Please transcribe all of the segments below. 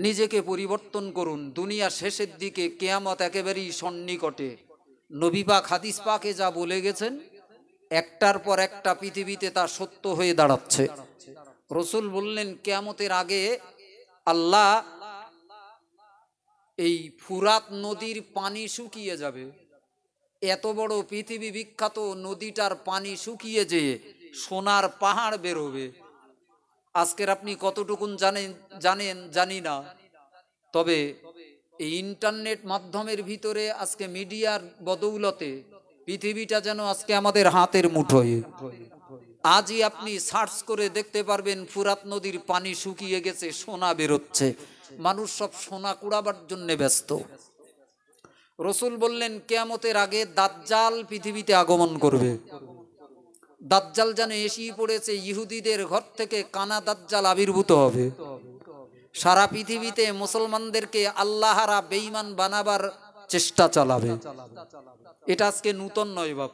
নিজেকে পরিবর্তন করুন। দুনিয়া শেষের দিকে, কিয়ামত একেবারেই সন্নিকটে। নবী পাক হাদিস পাকে যা বলে গেছেন, একটার পর একটা পৃথিবীতে তা সত্য হয়ে দাঁড়াচ্ছে। রসুল বললেন, কিয়ামতের আগে আল্লাহ এই ফুরাত নদীর পানি শুকিয়ে যাবে। এত বড় পৃথিবী বিখ্যাত নদীটার পানি শুকিয়ে যেয়ে সোনার পাহাড় বেরোবে। আজকের আপনি কতটুকুন জানেন জানি না, তবে এই ইন্টারনেট মাধ্যমের ভিতরে আজকে মিডিয়ার বদৌলতে পৃথিবীটা যেন আজকে আমাদের হাতের মুঠোয়। আজই আপনি সার্চ করে দেখতে পারবেন ফুরাত নদীর পানি শুকিয়ে গেছে, সোনা বেরোচ্ছে। মানুষ সব সোনা কুড়াবার জন্য ব্যস্ত। রসুল বললেন, কিয়ামতের আগে দাজ্জাল পৃথিবীতে আগমন করবে। দাজ্জাল যেন এসেই পড়েছে, ইহুদিদের ঘর থেকে কানা দাজ্জাল আবির্ভূত হবে। সারা পৃথিবীতে মুসলমানদেরকে আল্লাহরা বেঈমান বানাবার চেষ্টা চালাবে। এটা আজকে নূতন নয় বাপ।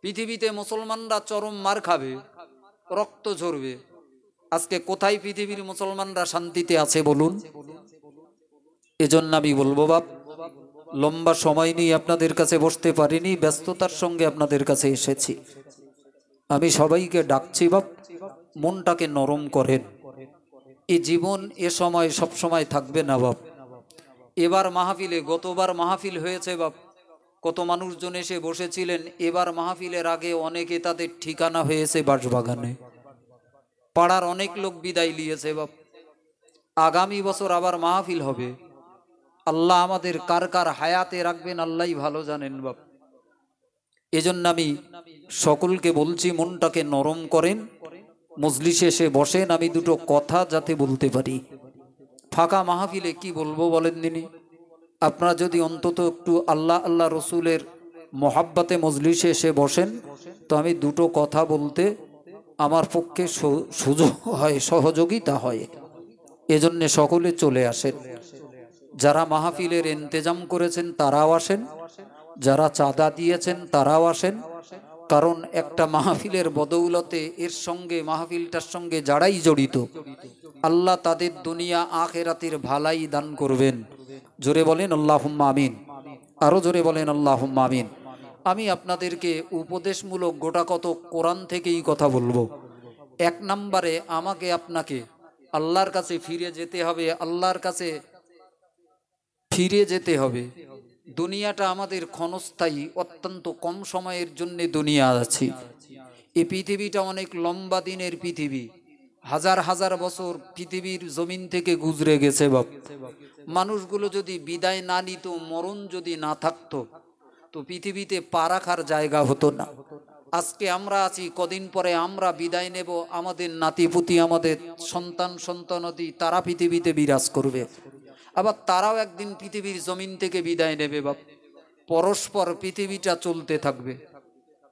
পৃথিবীতে মুসলমানরা চরম মার খাবে, রক্ত ঝরবে। আজকে কোথায় পৃথিবীর মুসলমানরা শান্তিতে আছে বলুন? এজন্য আমি বলবো বাপ, লম্বা সময় নিয়ে আপনাদের কাছে বসতে পারিনি, ব্যস্ততার সঙ্গে আপনাদের কাছে এসেছি। আমি সবাইকে ডাকছি বাপ, মনটাকে নরম করেন। এই জীবন এ সময় সব সময় থাকবে না বাপ। এবার মাহফিলে, গতবার মাহফিল হয়েছে বাপ, কত মানুষজন এসে বসেছিলেন। এবার মাহফিলের আগে অনেকে তাদের ঠিকানা হয়েছে বাঁশবাগানে। পাড়ার অনেক লোক বিদায় নিয়েছে বাপ। আগামী বছর আবার মাহফিল হবে। আল্লাহ আমাদের কার কার হায়াতে রাখবেন আল্লাহই ভালো জানেন বাপ। এজন্য আমি সকলকে বলছি, মনটাকে নরম করেন, মজলিসে এসে বসেন। আমি দুটো কথা যাতে বলতে পারি। ফাঁকা মাহফিলে কি বলবো বলেন দিনি? আপনারা যদি অন্তত একটু আল্লাহ আল্লাহ রসুলের মোহাব্বতে মজলিসে এসে বসেন, তো আমি দুটো কথা বলতে আমার পক্ষে সুযোগ হয়, সহযোগিতা হয়। এজন্যে সকলে চলে আসেন। যারা মাহফিলের ইন্তেজাম করেছেন তারাও আসেন, যারা চাঁদা দিয়েছেন তারাও আসেন। কারণ একটা মাহফিলের বদৌলতে, এর সঙ্গে মাহফিলটার সঙ্গে যারাই জড়িত, আল্লাহ তাদের দুনিয়া আখিরাতের ভালাই দান করবেন। জোরে বলেন আল্লাহুম্মা আমিন। আরো জোরে বলেন আল্লাহুম্মা আমিন। আমি আপনাদেরকে উপদেশমূলক গোটা কত কোরআন থেকেই কথা বলবো। এক নম্বরে, আমাকে আপনাকে আল্লাহর কাছে ফিরে যেতে হবে। আল্লাহর কাছে ফিরে যেতে হবে। দুনিয়াটা আমাদের ক্ষণস্থায়ী, অত্যন্ত কম সময়ের জন্য দুনিয়া আছি। এই পৃথিবীটা অনেক লম্বা দিনের পৃথিবী। হাজার হাজার বছর পৃথিবীর জমিন থেকে গুজরে গেছে বাপ। মানুষগুলো যদি বিদায় না নিত, মরণ যদি না থাকতো, তো পৃথিবীতে পা রাখার জায়গা হতো না। আজকে আমরা আছি, কদিন পরে আমরা বিদায় নেব। আমাদের নাতিপুতি, আমাদের সন্তান সন্তানাদি, তারা পৃথিবীতে বিরাজ করবে। আবার তারাও একদিন পৃথিবীর জমিন থেকে বিদায় নেবে বাপ। পরস্পর পৃথিবীটা চলতে থাকবে।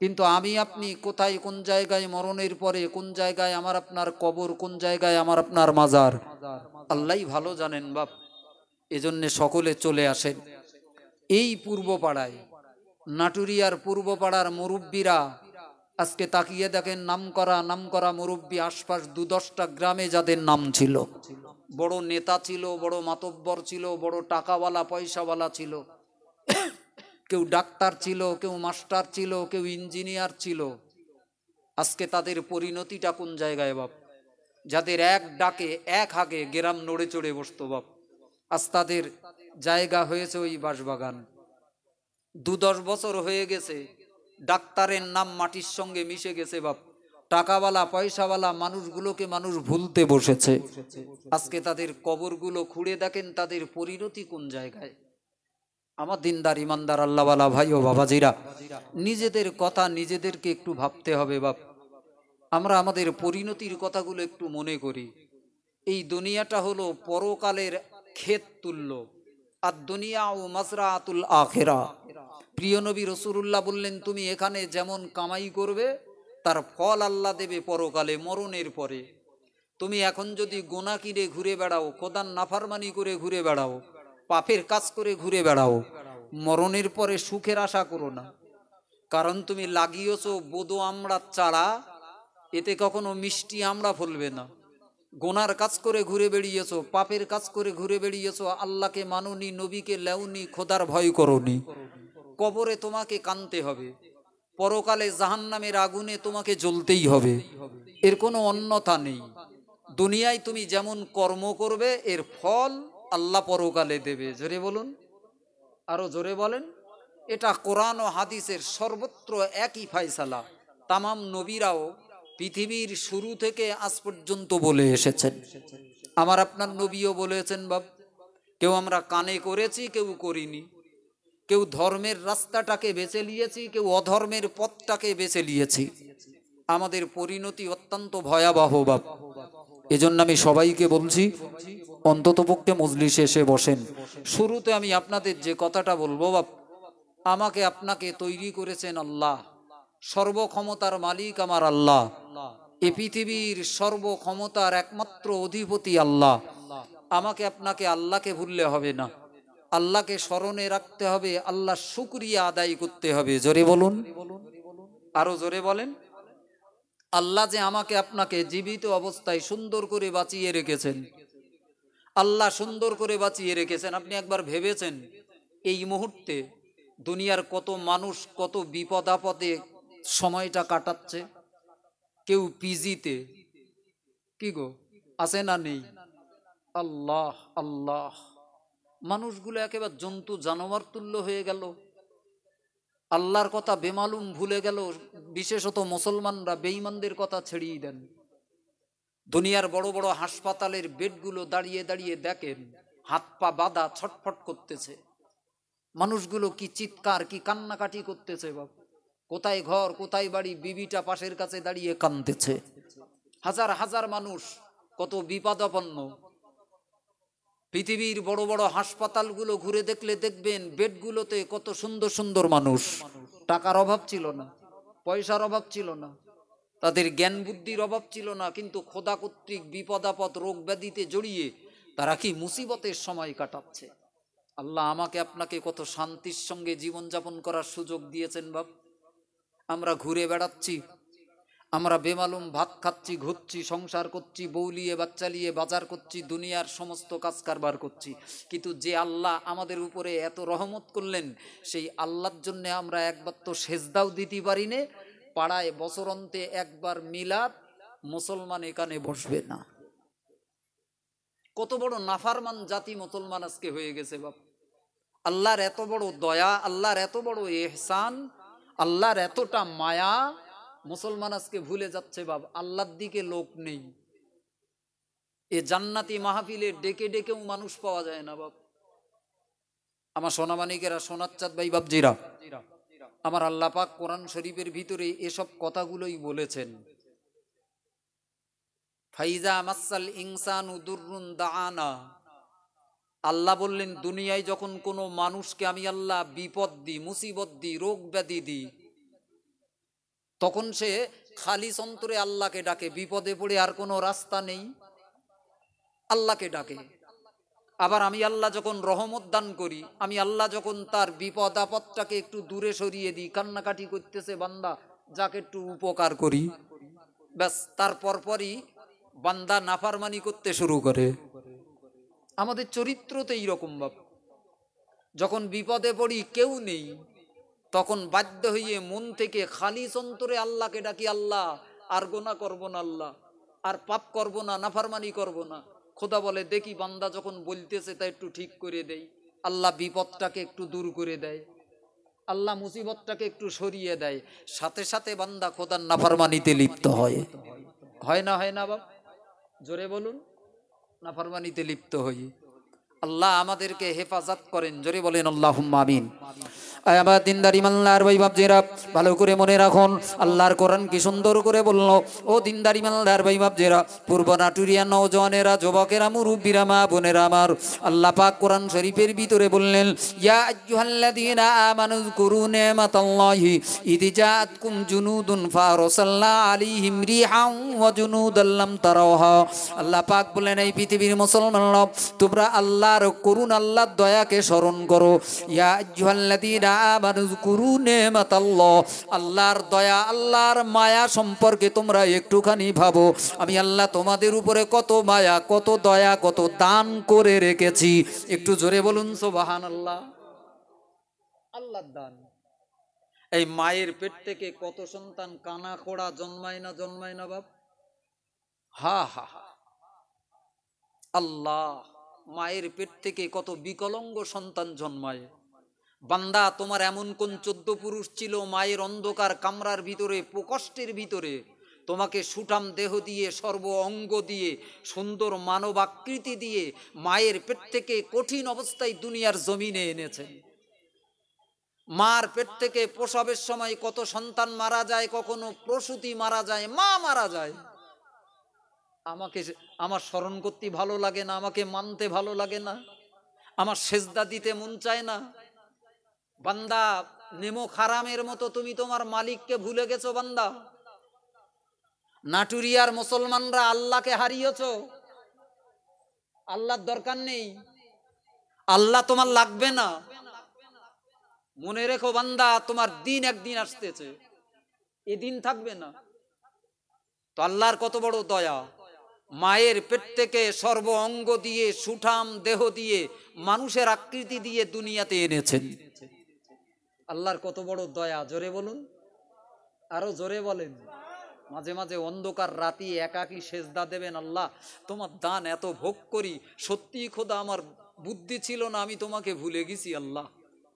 কিন্তু আমি আপনি কোথায়, কোন জায়গায় মরণের পরে, কোন জায়গায় আমার আপনার কবর, কোন জায়গায় আমার আপনার মাজার, আল্লাহই ভালো জানেন বাপ। এজন্যে সকলে চলে আসেন। এই পূর্ব পাড়ায়, নাটুরিয়ার পূর্ব পাড়ার মুরব্বীরা আজকে তাকিয়ে দেখেন, নাম করা মুরব্বী আশপাশ 2-10টা গ্রামে যাদের নাম ছিল, বড় নেতা ছিল, বড় মাতব্বর ছিল, বড় টাকাওয়ালা পয়সাওয়ালা ছিল, কেউ ডাক্তার ছিল, কেউ মাস্টার ছিল, কেউ ইঞ্জিনিয়ার ছিল। আজকে তাদের পরিণতিটা কোন জায়গায় বাপ? যাদের এক ডাকে, এক হাগে গ্রাম নড়ে চড়ে বসতো বাপ, আজ তাদের জায়গা হয়েছে ওই বাঁশবাগান। 2-10 বছর হয়ে গেছে, ডাক্তারের নাম মাটির সঙ্গে মিশে গেছে বাপ। টাকাওয়ালা পয়সাওয়ালা মানুষগুলোকে মানুষ ভুলতে বসেছে। আজকে তাদের কবরগুলো খুঁড়ে দেখেন, তাদের পরিণতি কোন জায়গায়। আমার দিনদার ইমানদার আল্লাহওয়ালা ভাই ও বাবাজিরা, নিজেদের কথা নিজেদেরকে একটু ভাবতে হবে বাপ। আমরা আমাদের পরিণতির কথাগুলো একটু মনে করি। এই দুনিয়াটা হলো পরকালের ক্ষেত তুল্য। আর দুনিয়া ও মাজরাতুল আখিরা। প্রিয় নবী রাসূলুল্লাহ বললেন, তুমি এখানে যেমন কামাই করবে, তার ফল আল্লাহ দেবে পরকালে, মরণের পরে। তুমি এখন যদি গুনাহ কিনে ঘুরে বেড়াও, খোদার নাফরমানি করে ঘুরে বেড়াও, পাপের কাজ করে ঘুরে বেড়াও, মরণের পরে সুখের আশা করো না। কারণ তুমি লাগিয়েছো বোদো আমড়ার চারা, এতে কখনো মিষ্টি আমড়া ফলবে না। গোনার কাজ করে ঘুরে বেড়িয়েছো, পাপের কাজ করে ঘুরে বেড়িয়েছো, আল্লাহকে মানোনি, নবীকে লেওনি, খোদার ভয় করোনি। কবরে তোমাকে কানতে হবে, পরকালে জাহান্নামের আগুনে তোমাকে জ্বলতেই হবে, এর কোনো অন্যথা নেই। দুনিয়ায় তুমি যেমন কর্ম করবে এর ফল আল্লাহ পরকালে দেবে। জোরে বলুন, আরো জোরে বলেন। এটা কোরআন ও হাদিসের সর্বত্র একই ফায়সালা। তামাম নবীরাও পৃথিবীর শুরু থেকে আজ পর্যন্ত বলে এসেছেন। আমার আপনার নবীও বলেছেন বাপ, কেউ আমরা কানে করেছি, কেউ করিনি, কেউ ধর্মের রাস্তাটাকে বেছে নিয়েছি, কেউ অধর্মের পথটাকে বেছে নিয়েছি। আমাদের পরিণতি অত্যন্ত ভয়াবহ বাপ। এজন্য আমি সবাইকে বলছি, অন্ততপক্ষে মজলিসে এসে বসেন। শুরুতে আমি আপনাদের যে কথাটা বলবো বাপ, আমাকে আপনাকে তৈরি করেছেন আল্লাহ, সর্বক্ষমতার মালিক আমার আল্লাহ, এ পৃথিবীর সর্বক্ষমতার একমাত্র অধিপতি আল্লাহ। আমাকে আপনাকে আল্লাহকে ভুললে হবে না, আল্লাহকে স্মরণে রাখতে হবে, আল্লাহ শুকরিয়া আদায় করতে হবে। জোরে বলুন, আরো জোরে বলেন। আল্লাহ যে আমাকে আপনাকে জীবিত অবস্থায় সুন্দর করে বাঁচিয়ে রেখেছেন, আল্লাহ সুন্দর করে বাঁচিয়ে রেখেছেন। আপনি একবার ভেবেছেন এই মুহূর্তে দুনিয়ার কত মানুষ কত বিপদ আপদে সময়টা কাটাচ্ছে? কেউ পিজিতে, কি গো আছে না নেই? আল্লাহ আল্লাহ, মানুষগুলো একেবারে জন্তু জানোয়ার তুল্য হয়ে গেল, আল্লাহর কথা বেমালুম ভুলে গেল। বিশেষত মুসলমানরা বেঈমানদের কথা ছেড়িয়ে দেন। দুনিয়ার বড় বড় হাসপাতালের বেডগুলো দাঁড়িয়ে দাঁড়িয়ে দেখেন, হাত পা বাঁধা ছটফট করতেছে মানুষগুলো, কি চিৎকার, কি কান্নাকাটি করতেছে বাবা। কোথায় ঘর, কোথায় বাড়ি, বিবিটা পাশের কাছে দাঁড়িয়ে কাঁদতেছে। হাজার হাজার মানুষ কত বিপদাপন্ন। পৃথিবীর বড় বড় হাসপাতালগুলো ঘুরে দেখলে দেখবেন বেডগুলোতে কত সুন্দর সুন্দর মানুষ। টাকার অভাব ছিল না, পয়সার অভাব ছিল না, তাদের জ্ঞান বুদ্ধির অভাব ছিল না, কিন্তু খোদা কর্তৃক বিপদ আপদ রোগ ব্যাধিতে জড়িয়ে তারা কি মুসিবতের সময় কাটাচ্ছে। আল্লাহ আমাকে আপনাকে কত শান্তির সঙ্গে জীবনযাপন করার সুযোগ দিয়েছেন বাপ। আমরা ঘুরে বেড়াচ্ছি, আমরা বেমালুম ভাত খাচ্ছি, ঘুরছি, সংসার করছি, বউলিয়ে বাচ্চা লিয়ে বাজার করছি, দুনিয়ার সমস্ত কাজ কারবার করছি, কিন্তু যে আল্লাহ আমাদের উপরে এত রহমত করলেন সেই আল্লাহর জন্য আমরা একবার তো সেজদাও দিতে পারি না। পাড়ায় বছরন্তে একবার মিলাদ, মুসলমান এখানে বসবে না। কত বড় নাফারমান জাতি মুসলমান আজকে হয়ে গেছে বাপ। আল্লাহর এত বড় দয়া, আল্লাহর এত বড় ইহসান, আল্লাহর এতটা মায়া, মুসলমান আজকে ভুলে যাচ্ছে বাপ। আল্লাহর দিকে লোক নেই। এ জান্নাতি মাহফিলে ডেকে ডেকেও মানুষ পাওয়া যায় না বাপ। আমার সোনামানিকেরা, সোনাচ্চাঁদ ভাই বাপজিরা, আমার আল্লাহ পাক কোরআন শরীফের ভিতরে এসব কথাগুলোই বলেছেন। ফাইজা মাসাল ইনসানু দুররুন দাআনা, আল্লাহ বললেন দুনিয়ায় যখন কোনো মানুষকে আমি আল্লাহ বিপদ দিই, মুসিবত দিই, রোগ ব্যাধি দিই, তখন সে খালিস অন্তরে আল্লাহকে ডাকে। বিপদে পড়ে আর কোনো রাস্তা নেই, আল্লাহকে ডাকে। আবার আমি আল্লাহ যখন রহমত দান করি, আমি আল্লাহ যখন তার বিপদ আপদটাকে একটু দূরে সরিয়ে দিই, কান্নাকাটি করতেছে বান্দা, যাকে একটু উপকার করি, ব্যাস তার পরপরই বান্দা নাফরমানি করতে শুরু করে। আমাদের চরিত্রতে এইরকম বাপ। যখন বিপদে পড়ি কেউ নেই, তখন বাধ্য হয়ে মন থেকে খালিস অন্তরে আল্লাহকে ডাকি, আল্লাহ আর গোনা করব না, আল্লাহ আর পাপ করব না, নাফরমানি করব না। খোদা বলে দেখি বান্দা যখন বলতেছে তা একটু ঠিক করে দেই, আল্লাহ বিপদটাকে একটু দূর করে দেয়, আল্লাহ মুসিবতটাকে একটু সরিয়ে দেয়, সাথে সাথে বান্দা খোদার নাফরমানিতে লিপ্ত হয়। হয় না, হয় না বাপ? জোরে বলুন, নাফরমানিতে লিপ্ত হই। আল্লাহ আমাদেরকে হেফাজত করেন। জোরে বলেন আল্লাহুম্মা আমিন। আবার দিনদার ইমানদার ভাই বাপজিরা, ভালো করে মনে রাখুন, আল্লাহর কোরআন কি সুন্দর করে বললো। ও দিনদার ইমানদার ভাই বাপজিরা, পূর্ব নাটুরিয়া নওজওয়ানেরা, যুবকেরা, মুরব্বীরা, মা বোনেরা আমার, আল্লাহ পাক কোরআন শরীফের ভিতরে বললেন, ইয়া আইয়ুহাল্লাযীনা আমানু যকুরু নি'মাতাল্লাহি ইয জাআতকুম জুনুদুন ফারসালনা আলাইহিম রিহান ওয়া জুনুদাল লাম তারাওহা। আল্লাহ পাক বলেন, এই পৃথিবীর মুসলমানরা, তোমরা আল্লাহর করুণ, আল্লাহর দয়াকে স্মরণ করো। ইয়া আইয়ুহাল্লাযীনা আমানু যকুরু নি'মাতাল্লাহ, আল্লাহর দয়া আল্লাহর মায়া সম্পর্কে তোমরা একটুখানি ভাবো। আমি আল্লাহ তোমাদের উপরে কত মায়া, কত দয়া, কত দান করে রেখেছি। একটু জোরে বলুন সুবহানাল্লাহ। আল্লাহর দান। এই মায়ের পেট থেকে কত সন্তান কানা খোড়া জন্মায় না বাপ? হা হা হা। আল্লাহ, মায়ের পেট থেকে কত বিকলাঙ্গ সন্তান জন্মায়। বান্দা, তোমার এমন কোন 14 পুরুষ ছিল মায়ের অন্ধকার কামরার ভিতরে, প্রকষ্টের ভিতরে তোমাকে সুঠাম দেহ দিয়ে, সর্ব অঙ্গ দিয়ে, সুন্দর মানব আকৃতি দিয়ে মায়ের পেট থেকে কঠিন অবস্থায় দুনিয়ার জমিনে এনেছেন। মার পেট থেকে প্রসবের সময় কত সন্তান মারা যায়, কখনো প্রসূতি মারা যায়, মা মারা যায়। আমাকে আমার স্মরণ করতে ভালো লাগে না, আমাকে মানতে ভালো লাগে না, আমার সেজদা দিতে মন চায় না। বান্দা, নেমো খারামের মতো তুমি তোমার মালিককে ভুলে গেছো বান্দা। নাটুরিয়ার মুসলমানরা আল্লাহকে হারিয়েছো। আল্লাহর দরকার নেই, আল্লাহ তোমার লাগবে না। মনে রেখো বান্দা, তোমার দিন একদিন আসতেছে, এদিন থাকবে না। তো আল্লাহর কত বড় দয়া, মায়ের পেট থেকে সর্ব অঙ্গ দিয়ে, সুঠাম দেহ দিয়ে, মানুষের আকৃতি দিয়ে দুনিয়াতে এনেছেন। আল্লাহর কত বড় দয়া, জোরে বলুন, আরো জোরে বলেন। মাঝে মাঝে অন্ধকার রাতি একাকী সেজদা দেবেন, আল্লাহ তোমার দান এত ভোগ করি, সত্যি খোদা আমার বুদ্ধি ছিল না, আমি তোমাকে ভুলে গেছি আল্লাহ।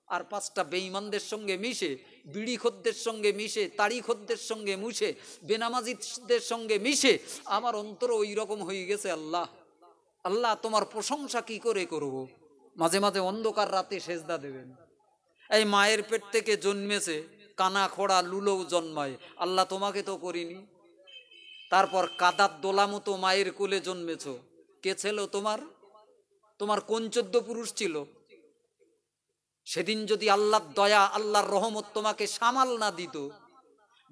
আর 5টা বেঈমানদের সঙ্গে মিশে, বিড়ি খদ্দের সঙ্গে মিশে, তাড়ি খদ্দের সঙ্গে মিশে, বেনামাজিদের সঙ্গে মিশে আমার অন্তর ওই রকম হয়ে গেছে আল্লাহ। আল্লাহ তোমার প্রশংসা কি করে করব। মাঝে মাঝে অন্ধকার রাতে সেজদা দেবেন। এই মায়ের পেট থেকে জন্মেছে, কানা খোড়া লুলোও জন্মায়, আল্লাহ তোমাকে তো করিনি। তারপর কাদার দোলা মতো মায়ের কোলে জন্মেছ, কে ছিল তোমার? তোমার কোন 14 পুরুষ ছিল? সেদিন যদি আল্লাহর দয়া, আল্লাহর রহমত তোমাকে সামাল না দিত,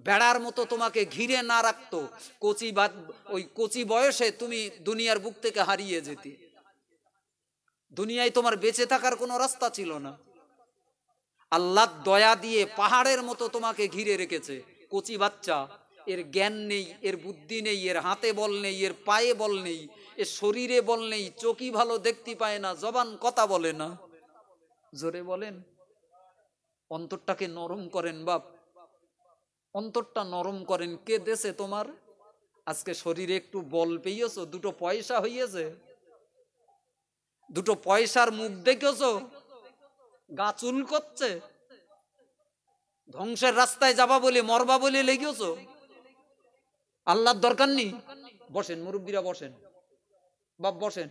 বেড়ার মতো তোমাকে ঘিরে না রাখতো, ওই কচি বয়সে তুমি দুনিয়ার বুক থেকে হারিয়ে যেতে। দুনিয়ায় তোমার বেঁচে থাকার কোনো রাস্তা ছিল না। আল্লাহর দয়া দিয়ে পাহাড়ের মতো তোমাকে ঘিরে রেখেছে। কচি বাচ্চা, এর জ্ঞান নেই, এর বুদ্ধি নেই, এর হাতে বল নেই, এর পায়ে বল নেই, এর শরীরে বল নেই, চোখই ভালো দেখতে পায় না, জবান কথা বলে না। জোরে বলেন। অন্তরটাকে নরম করেন বাপ, অন্তরটা নরম করেন। কে দেশে তোমার? আজকে শরীরে একটু বল পেয়েছো, 2 পয়সা হইয়েছে, 2 পয়সার মুখ দেখেছো, গা চুল করছে, ধ্বংসের রাস্তায় যাবা বলে, মরবা বলে লেগেছো। আল্লাহর দরকার নেই। বসেন মুরব্বীরা, বসেন বাপ, বসেন।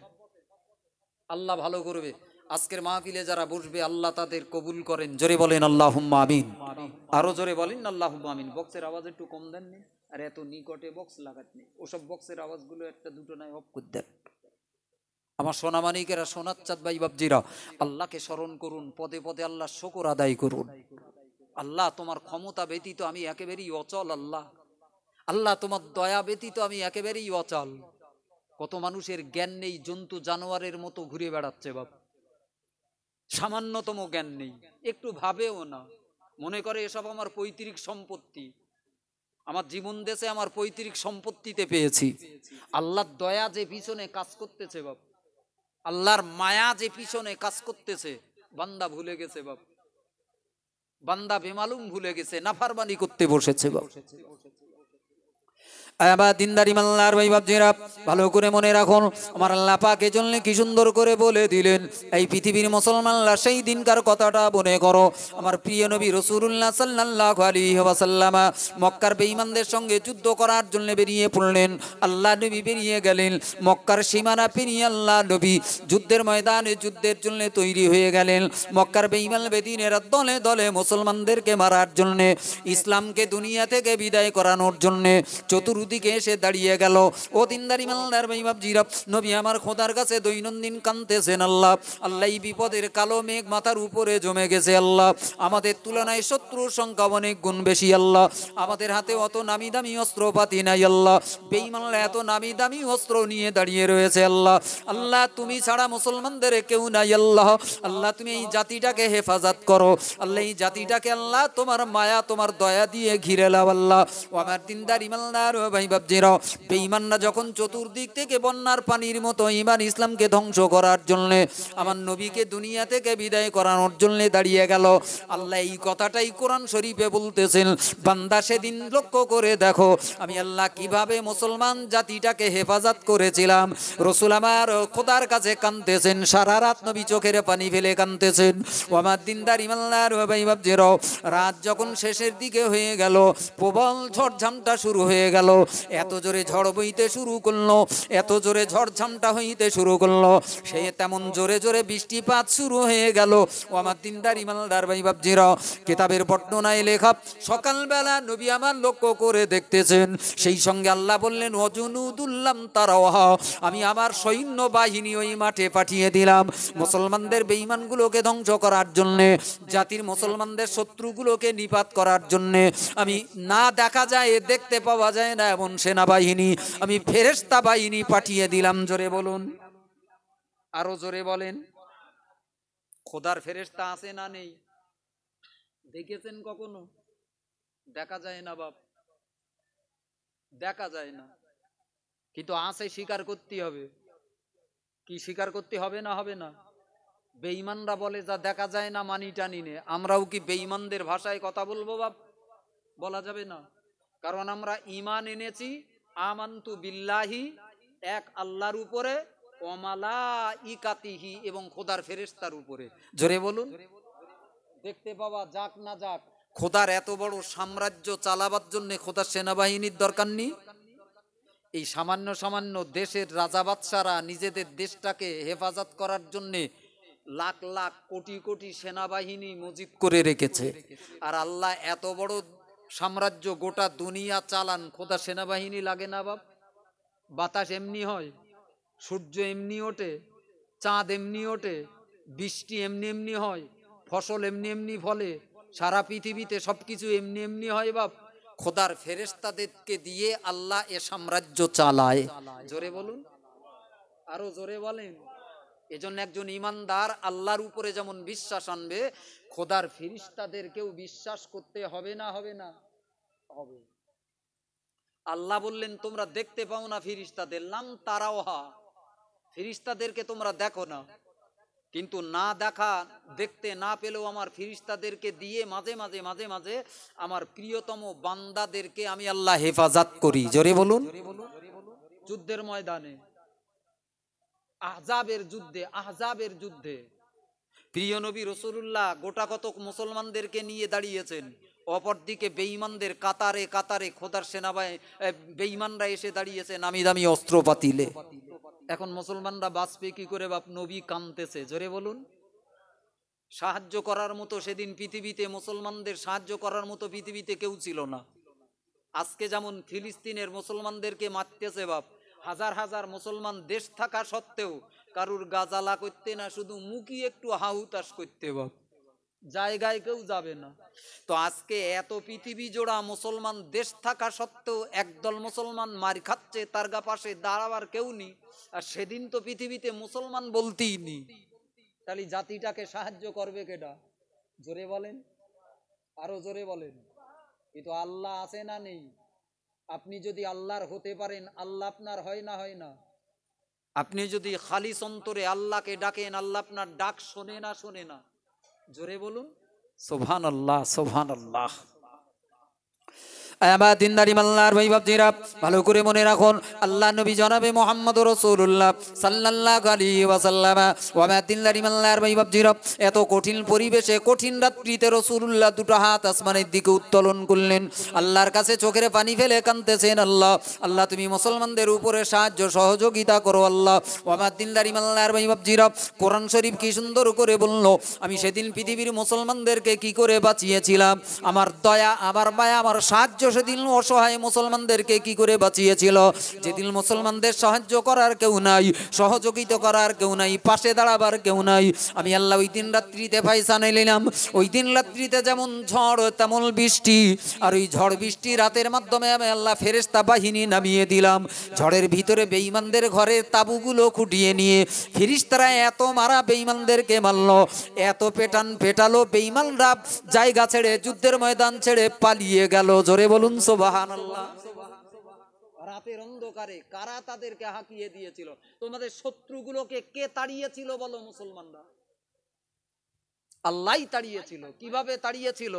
আল্লাহ ভালো করবে। আজকের মাহফিলে যারা বসবে আল্লাহ তাদের কবুল করেন। জোরে বলেন আল্লাহুম্মা আমিন। আরো জোরে বলেন আল্লাহুম্মা আমিন। বক্সের আওয়াজ একটু কম দেন নি, আর এত নিকটে বক্স লাগাতনি, ওসব বক্সের আওয়াজগুলো একটা দুটো নাই অফ করে দেন। আমার সোনামানিকেরা, সোনার চাঁদ ভাই বাবজিরা, আল্লাহকে স্মরণ করুন, পদে পদে আল্লাহ শুকর আদায় করুন। আল্লাহ তোমার ক্ষমতা ব্যতীত আমি একেবারেই অচল। আল্লাহ, আল্লাহ তোমার দয়া ব্যতীত আমি একেবারেই অচল। কত মানুষের জ্ঞান নেই, জন্তু জানোয়ারের মতো ঘুরে বেড়াচ্ছে বাপ, সামান্যতম জ্ঞান নেই, একটু ভাবেও না, মনে করে এসব আমার পৈতৃক সম্পত্তি, আমার জীবন দেশে আমার পৈতৃক সম্পত্তিতে পেয়েছি। আল্লাহর দয়া যে পিছনে কাজ করতেছে বাপ, আল্লাহর মায়া যে পিছনে কাজ করতেছে, বান্দা ভুলে গেছে বাপ, বান্দা বেমালুম ভুলে গেছে, নাফরমানি করতে বসেছে বাপ। আবার দিনদারি মাল্লার ভাই বাবজিরা, ভালো করে মনে রাখুন, আমার আল্লাহ পাক এজন্য কি সুন্দর করে বলে দিলেন, এই পৃথিবীর মুসলমানরা সেই দিনকার কথাটা মনে করো। আমার প্রিয় নবী রাসূলুল্লাহ সাল্লাল্লাহু আলাইহি ওয়াসাল্লাম মক্কার বেঈমানদের সঙ্গে যুদ্ধ করার জন্য বেরিয়ে পড়লেন। আল্লাহ নবী বেরিয়ে গেলেন, মক্কার সীমানা পেরিয়ে আল্লাহ নবী যুদ্ধের ময়দানে যুদ্ধের জন্য তৈরি হয়ে গেলেন। মক্কার বেঈমান বেদিনেরা দলে দলে মুসলমানদেরকে মারার জন্য, ইসলামকে দুনিয়া থেকে বিদায় করানোর জন্য চতুর্দিকে চতুর্দিকে এসে দাঁড়িয়ে গেল। ও দিনদারি মালদার ভাই বাপজিরা, নবী আমার খোদার কাছে দৈনন্দিন কাঁদতেছেন, আল্লাহ আল্লাহ এই বিপদের কালো মেঘ মাথার উপরে জমে গেছে আল্লাহ, আমাদের তুলনায় শত্রুর সংখ্যা অনেক গুণ বেশি আল্লাহ, আমাদের হাতে অত নামি দামি অস্ত্রপাতি নাই আল্লাহ, বেঈমানরা এত নামি দামি অস্ত্র নিয়ে দাঁড়িয়ে রয়েছে আল্লাহ, আল্লাহ তুমি ছাড়া মুসলমানদের কেউ নাই আল্লাহ, আল্লাহ তুমি এই জাতিটাকে হেফাজত করো আল্লাহ, এই জাতিটাকে আল্লাহ তোমার মায়া তোমার দয়া দিয়ে ঘিরে লাও আল্লাহ। ও আমার দিনদারি মালদার ভাই বাপজিরা, বেঈমানরা যখন চতুর্দিক থেকে বন্যার পানির মতো ঈমান ইসলামকে ধ্বংস করার জন্য, আমার নবীকে দুনিয়া থেকে বিদায় করানোর জন্য দাঁড়িয়ে গেল, আল্লাহ এই কথাটাই কোরআন শরীফে বলতেছেন, বান্দা সেদিন লক্ষ্য করে দেখো আমি আল্লাহ কিভাবে মুসলমান জাতিটাকে হেফাজত করেছিলাম। রসুল আমার খোদার কাছে কাঁদতেছেন, সারা রাত নবী চোখের পানি ফেলে কাঁদতেছেন। ও আমার দিনদারি মাল্লার ভাই বাপজিরা, রাত যখন শেষের দিকে হয়ে গেল, প্রবল ঝড়ঝামটা শুরু হয়ে গেল, এত জোরে ঝড় বইতে শুরু করলো, এত জোরে ঝড়ঝামটা হইতে শুরু করলো, সে তেমন জোরে জোরে বৃষ্টিপাত শুরু হয়ে গেল। ও আমার দিনদারি মালদার ভাই বাপজিরা, কিতাবের বর্ণনায় লেখা, সকালবেলা নবী আমার লক্ষ্য করে দেখতেছেন, সেই সঙ্গে আল্লাহ বললেন ওয়াজুনুদুল্লাম তারাওহা, আমি আমার সৈন্য বাহিনী ওই মাঠে পাঠিয়ে দিলাম মুসলমানদের বেঈমানগুলোকে ধ্বংস করার জন্যে, জাতির মুসলমানদের শত্রুগুলোকে নিপাত করার জন্যে। আমি না দেখা যায় দেখতে পাওয়া যায় না এমন সেনাবাহিনী, আমি ফেরেশতা বাহিনী পাঠিয়ে দিলাম। জোরে বলুন, আরো জোরে বলেন। খোদার ফেরেশতা আছে না নেই? দেখেছেন কখনো? দেখা যায় না বাপ, দেখা যায় না, কিন্তু আছে, স্বীকার করতে হবে। কি স্বীকার করতে হবে না হবে না? বেঈমানরা বলে যা দেখা যায় না মানি টানি নে, আমরাও কি বেঈমানদের ভাষায় কথা বলবো বাপ? বলা যাবে না, কারণ আমরা ঈমান এনেছি আমানতু বিল্লাহি, এক আল্লাহর উপরে, ওয়া মালাইকাতিহি, এবং খোদার ফেরেশতার উপরে। জোরে বলুন। দেখতে পাওয়া যাক না যাক, খোদার এত বড় সাম্রাজ্য চালাবার জন্য খোদার সেনাবাহিনীর দরকার নেই। এই সামান্য সামান্য দেশের রাজা বাদশারা নিজেদের দেশটাকে হেফাজত করার জন্যে লাখ লাখ কোটি কোটি সেনাবাহিনী মজুদ করে রেখেছে, আর আল্লাহ এত বড় সাম্রাজ্য গোটা দুনিয়া চালান, খোদা সেনাবাহিনী লাগে না বাপ? বাতাস এমনি হয়, সূর্য এমনি ওঠে, চাঁদ এমনি ওঠে, বৃষ্টি এমনি এমনি হয়, ফসল এমনি এমনি ফলে, সারা পৃথিবীতে সবকিছু এমনি এমনি হয় বাপ। খোদার ফেরেশতাদেরকে দিয়ে আল্লাহ এ সাম্রাজ্য চালায়। জোরে বলুন, আরো জোরে বলেন। এজন্য একজন ইমানদার আল্লাহর উপরে যেমন বিশ্বাস আনবে, খোদার ফেরেশতাদেরকেও বিশ্বাস করতে হবে না হবে না? হবে। আল্লাহ বললেন তোমরা দেখতে পাও না ফেরেশতাদের, লাম তারাওহা, ফেরেশতাদেরকে তোমরা দেখো না, কিন্তু না দেখা দেখতে না পেলেও আমার ফেরেশতাদেরকে দিয়ে মাঝে মাঝে মাঝে মাঝে আমার প্রিয়তম বান্দাদেরকে আমি আল্লাহ হেফাজত করি। জোরে বলুন। যুদ্ধের ময়দানে, আহজাবের যুদ্ধে প্রিয় নবী রাসূলুল্লাহ গোটা কতক মুসলমানদেরকে নিয়ে দাঁড়িয়েছেন, অপরদিকে বেঈমানদের কাতারে কাতারে খোদার সেনাবাহিনী বেঈমানরা এসে দাঁড়িয়েছে নামি দামি অস্ত্রপাতিলে। এখন মুসলমানরা বাঁচবে কি করে বাপ? নবী কাঁদতেছে। জোরে বলুন। সাহায্য করার মতো সেদিন পৃথিবীতে, মুসলমানদের সাহায্য করার মতো পৃথিবীতে কেউ ছিল না। আজকে যেমন ফিলিস্তিনের মুসলমানদেরকে মারতেছে বাপ, হাজার হাজার মুসলমান দেশ থাকা সত্ত্বেও কারুর গাজালা করতে না, শুধু মুখী একটু হাহুতাশ করতে বাপ, জায়গায় কেউ যাবে না। তো আজকে এত পৃথিবী জোড়া মুসলমান দেশ থাকা সত্ত্বেও একদল মুসলমান মার খাচ্ছে, তার গা পাশে দাঁড়াবার কেউ নেই। আর সেদিন তো পৃথিবীতে মুসলমান বলতেই নেই, তাহলে জাতিটাকে সাহায্য করবে কেডা? জোরে বলেন, আরো জোরে বলেন। কিন্তু আল্লাহ আছে না নেই? আপনি যদি আল্লাহর হতে পারেন, আল্লাহ আপনার হয় না হয় না? আপনি যদি খালিস অন্তরে আল্লাহকে ডাকেন, আল্লাহ আপনার ডাক শোনে না শোনে না? জোরে বলুন সুবহানাল্লাহ, সুবহানাল্লাহ। আমার দিনদারি মাল্লার ভাই বাপজিরা, ভালো করে মনে রাখুন, আল্লাহ নবী জনাবে মুহাম্মদুর রাসূলুল্লাহ সাল্লাল্লাহু আলাইহি ওয়াসাল্লাম, আমার দিনদারি মাল্লার ভাই বাপজিরা, এত কঠিন পরিবেশে কঠিন রাত্রিতে রাসূলুল্লাহ দুটো হাত আসমানের দিকে উত্তোলন করলেন, আল্লাহর কাছে চোখের পানি ফেলে কাঁদতেছেন, আল্লাহ আল্লাহ তুমি মুসলমানদের উপরে সাহায্য সহযোগিতা করো আল্লাহ। আমার দিনদারি মাল্লার ভাই বাপজিরা, কোরআন শরীফ কি সুন্দর করে বলল, আমি সেদিন পৃথিবীর মুসলমানদেরকে কি করে বাঁচিয়েছিলাম, আমার দয়া, আমার মায়া, আমার সাহায্য সেদিন অসহায় মুসলমানদেরকে কি করে বাঁচিয়েছিল। যেদিন মুসলমানদের সাহায্য করার কেউ নাই, সহযোগিতা করার কেউ নাই, পাশে দাঁড়াবার কেউ নাই, আমি আল্লাহ ওই দিন রাত্রিতে ফায়সালা নিলাম। ওই দিন রাত্রিতে যেমন ঝড় তেমন বৃষ্টি, আর ওই ঝড় বৃষ্টি রাতের মাধ্যমে আমি আল্লাহ ফেরেশতা বাহিনী নামিয়ে দিলাম। ঝড়ের ভিতরে বেঈমানদের ঘরের তাবুগুলো খুঁটিয়ে নিয়ে ফেরেশতারা এত মারা বেঈমানদেরকে মারল, এত পেটালো বেঈমানরা জায়গা ছেড়ে, যুদ্ধের ময়দান ছেড়ে পালিয়ে গেল। জোরে বলুন সুবহানাল্লাহ। রাতের অন্ধকারে কারা তাদেরকে হাঁকিয়ে দিয়েছিল? তোমাদের শত্রুগুলোকে কে তাড়িয়েছিল বলো? মুসলমানরা। আল্লাহই তাড়িয়েছিল। কিভাবে তাড়িয়েছিল?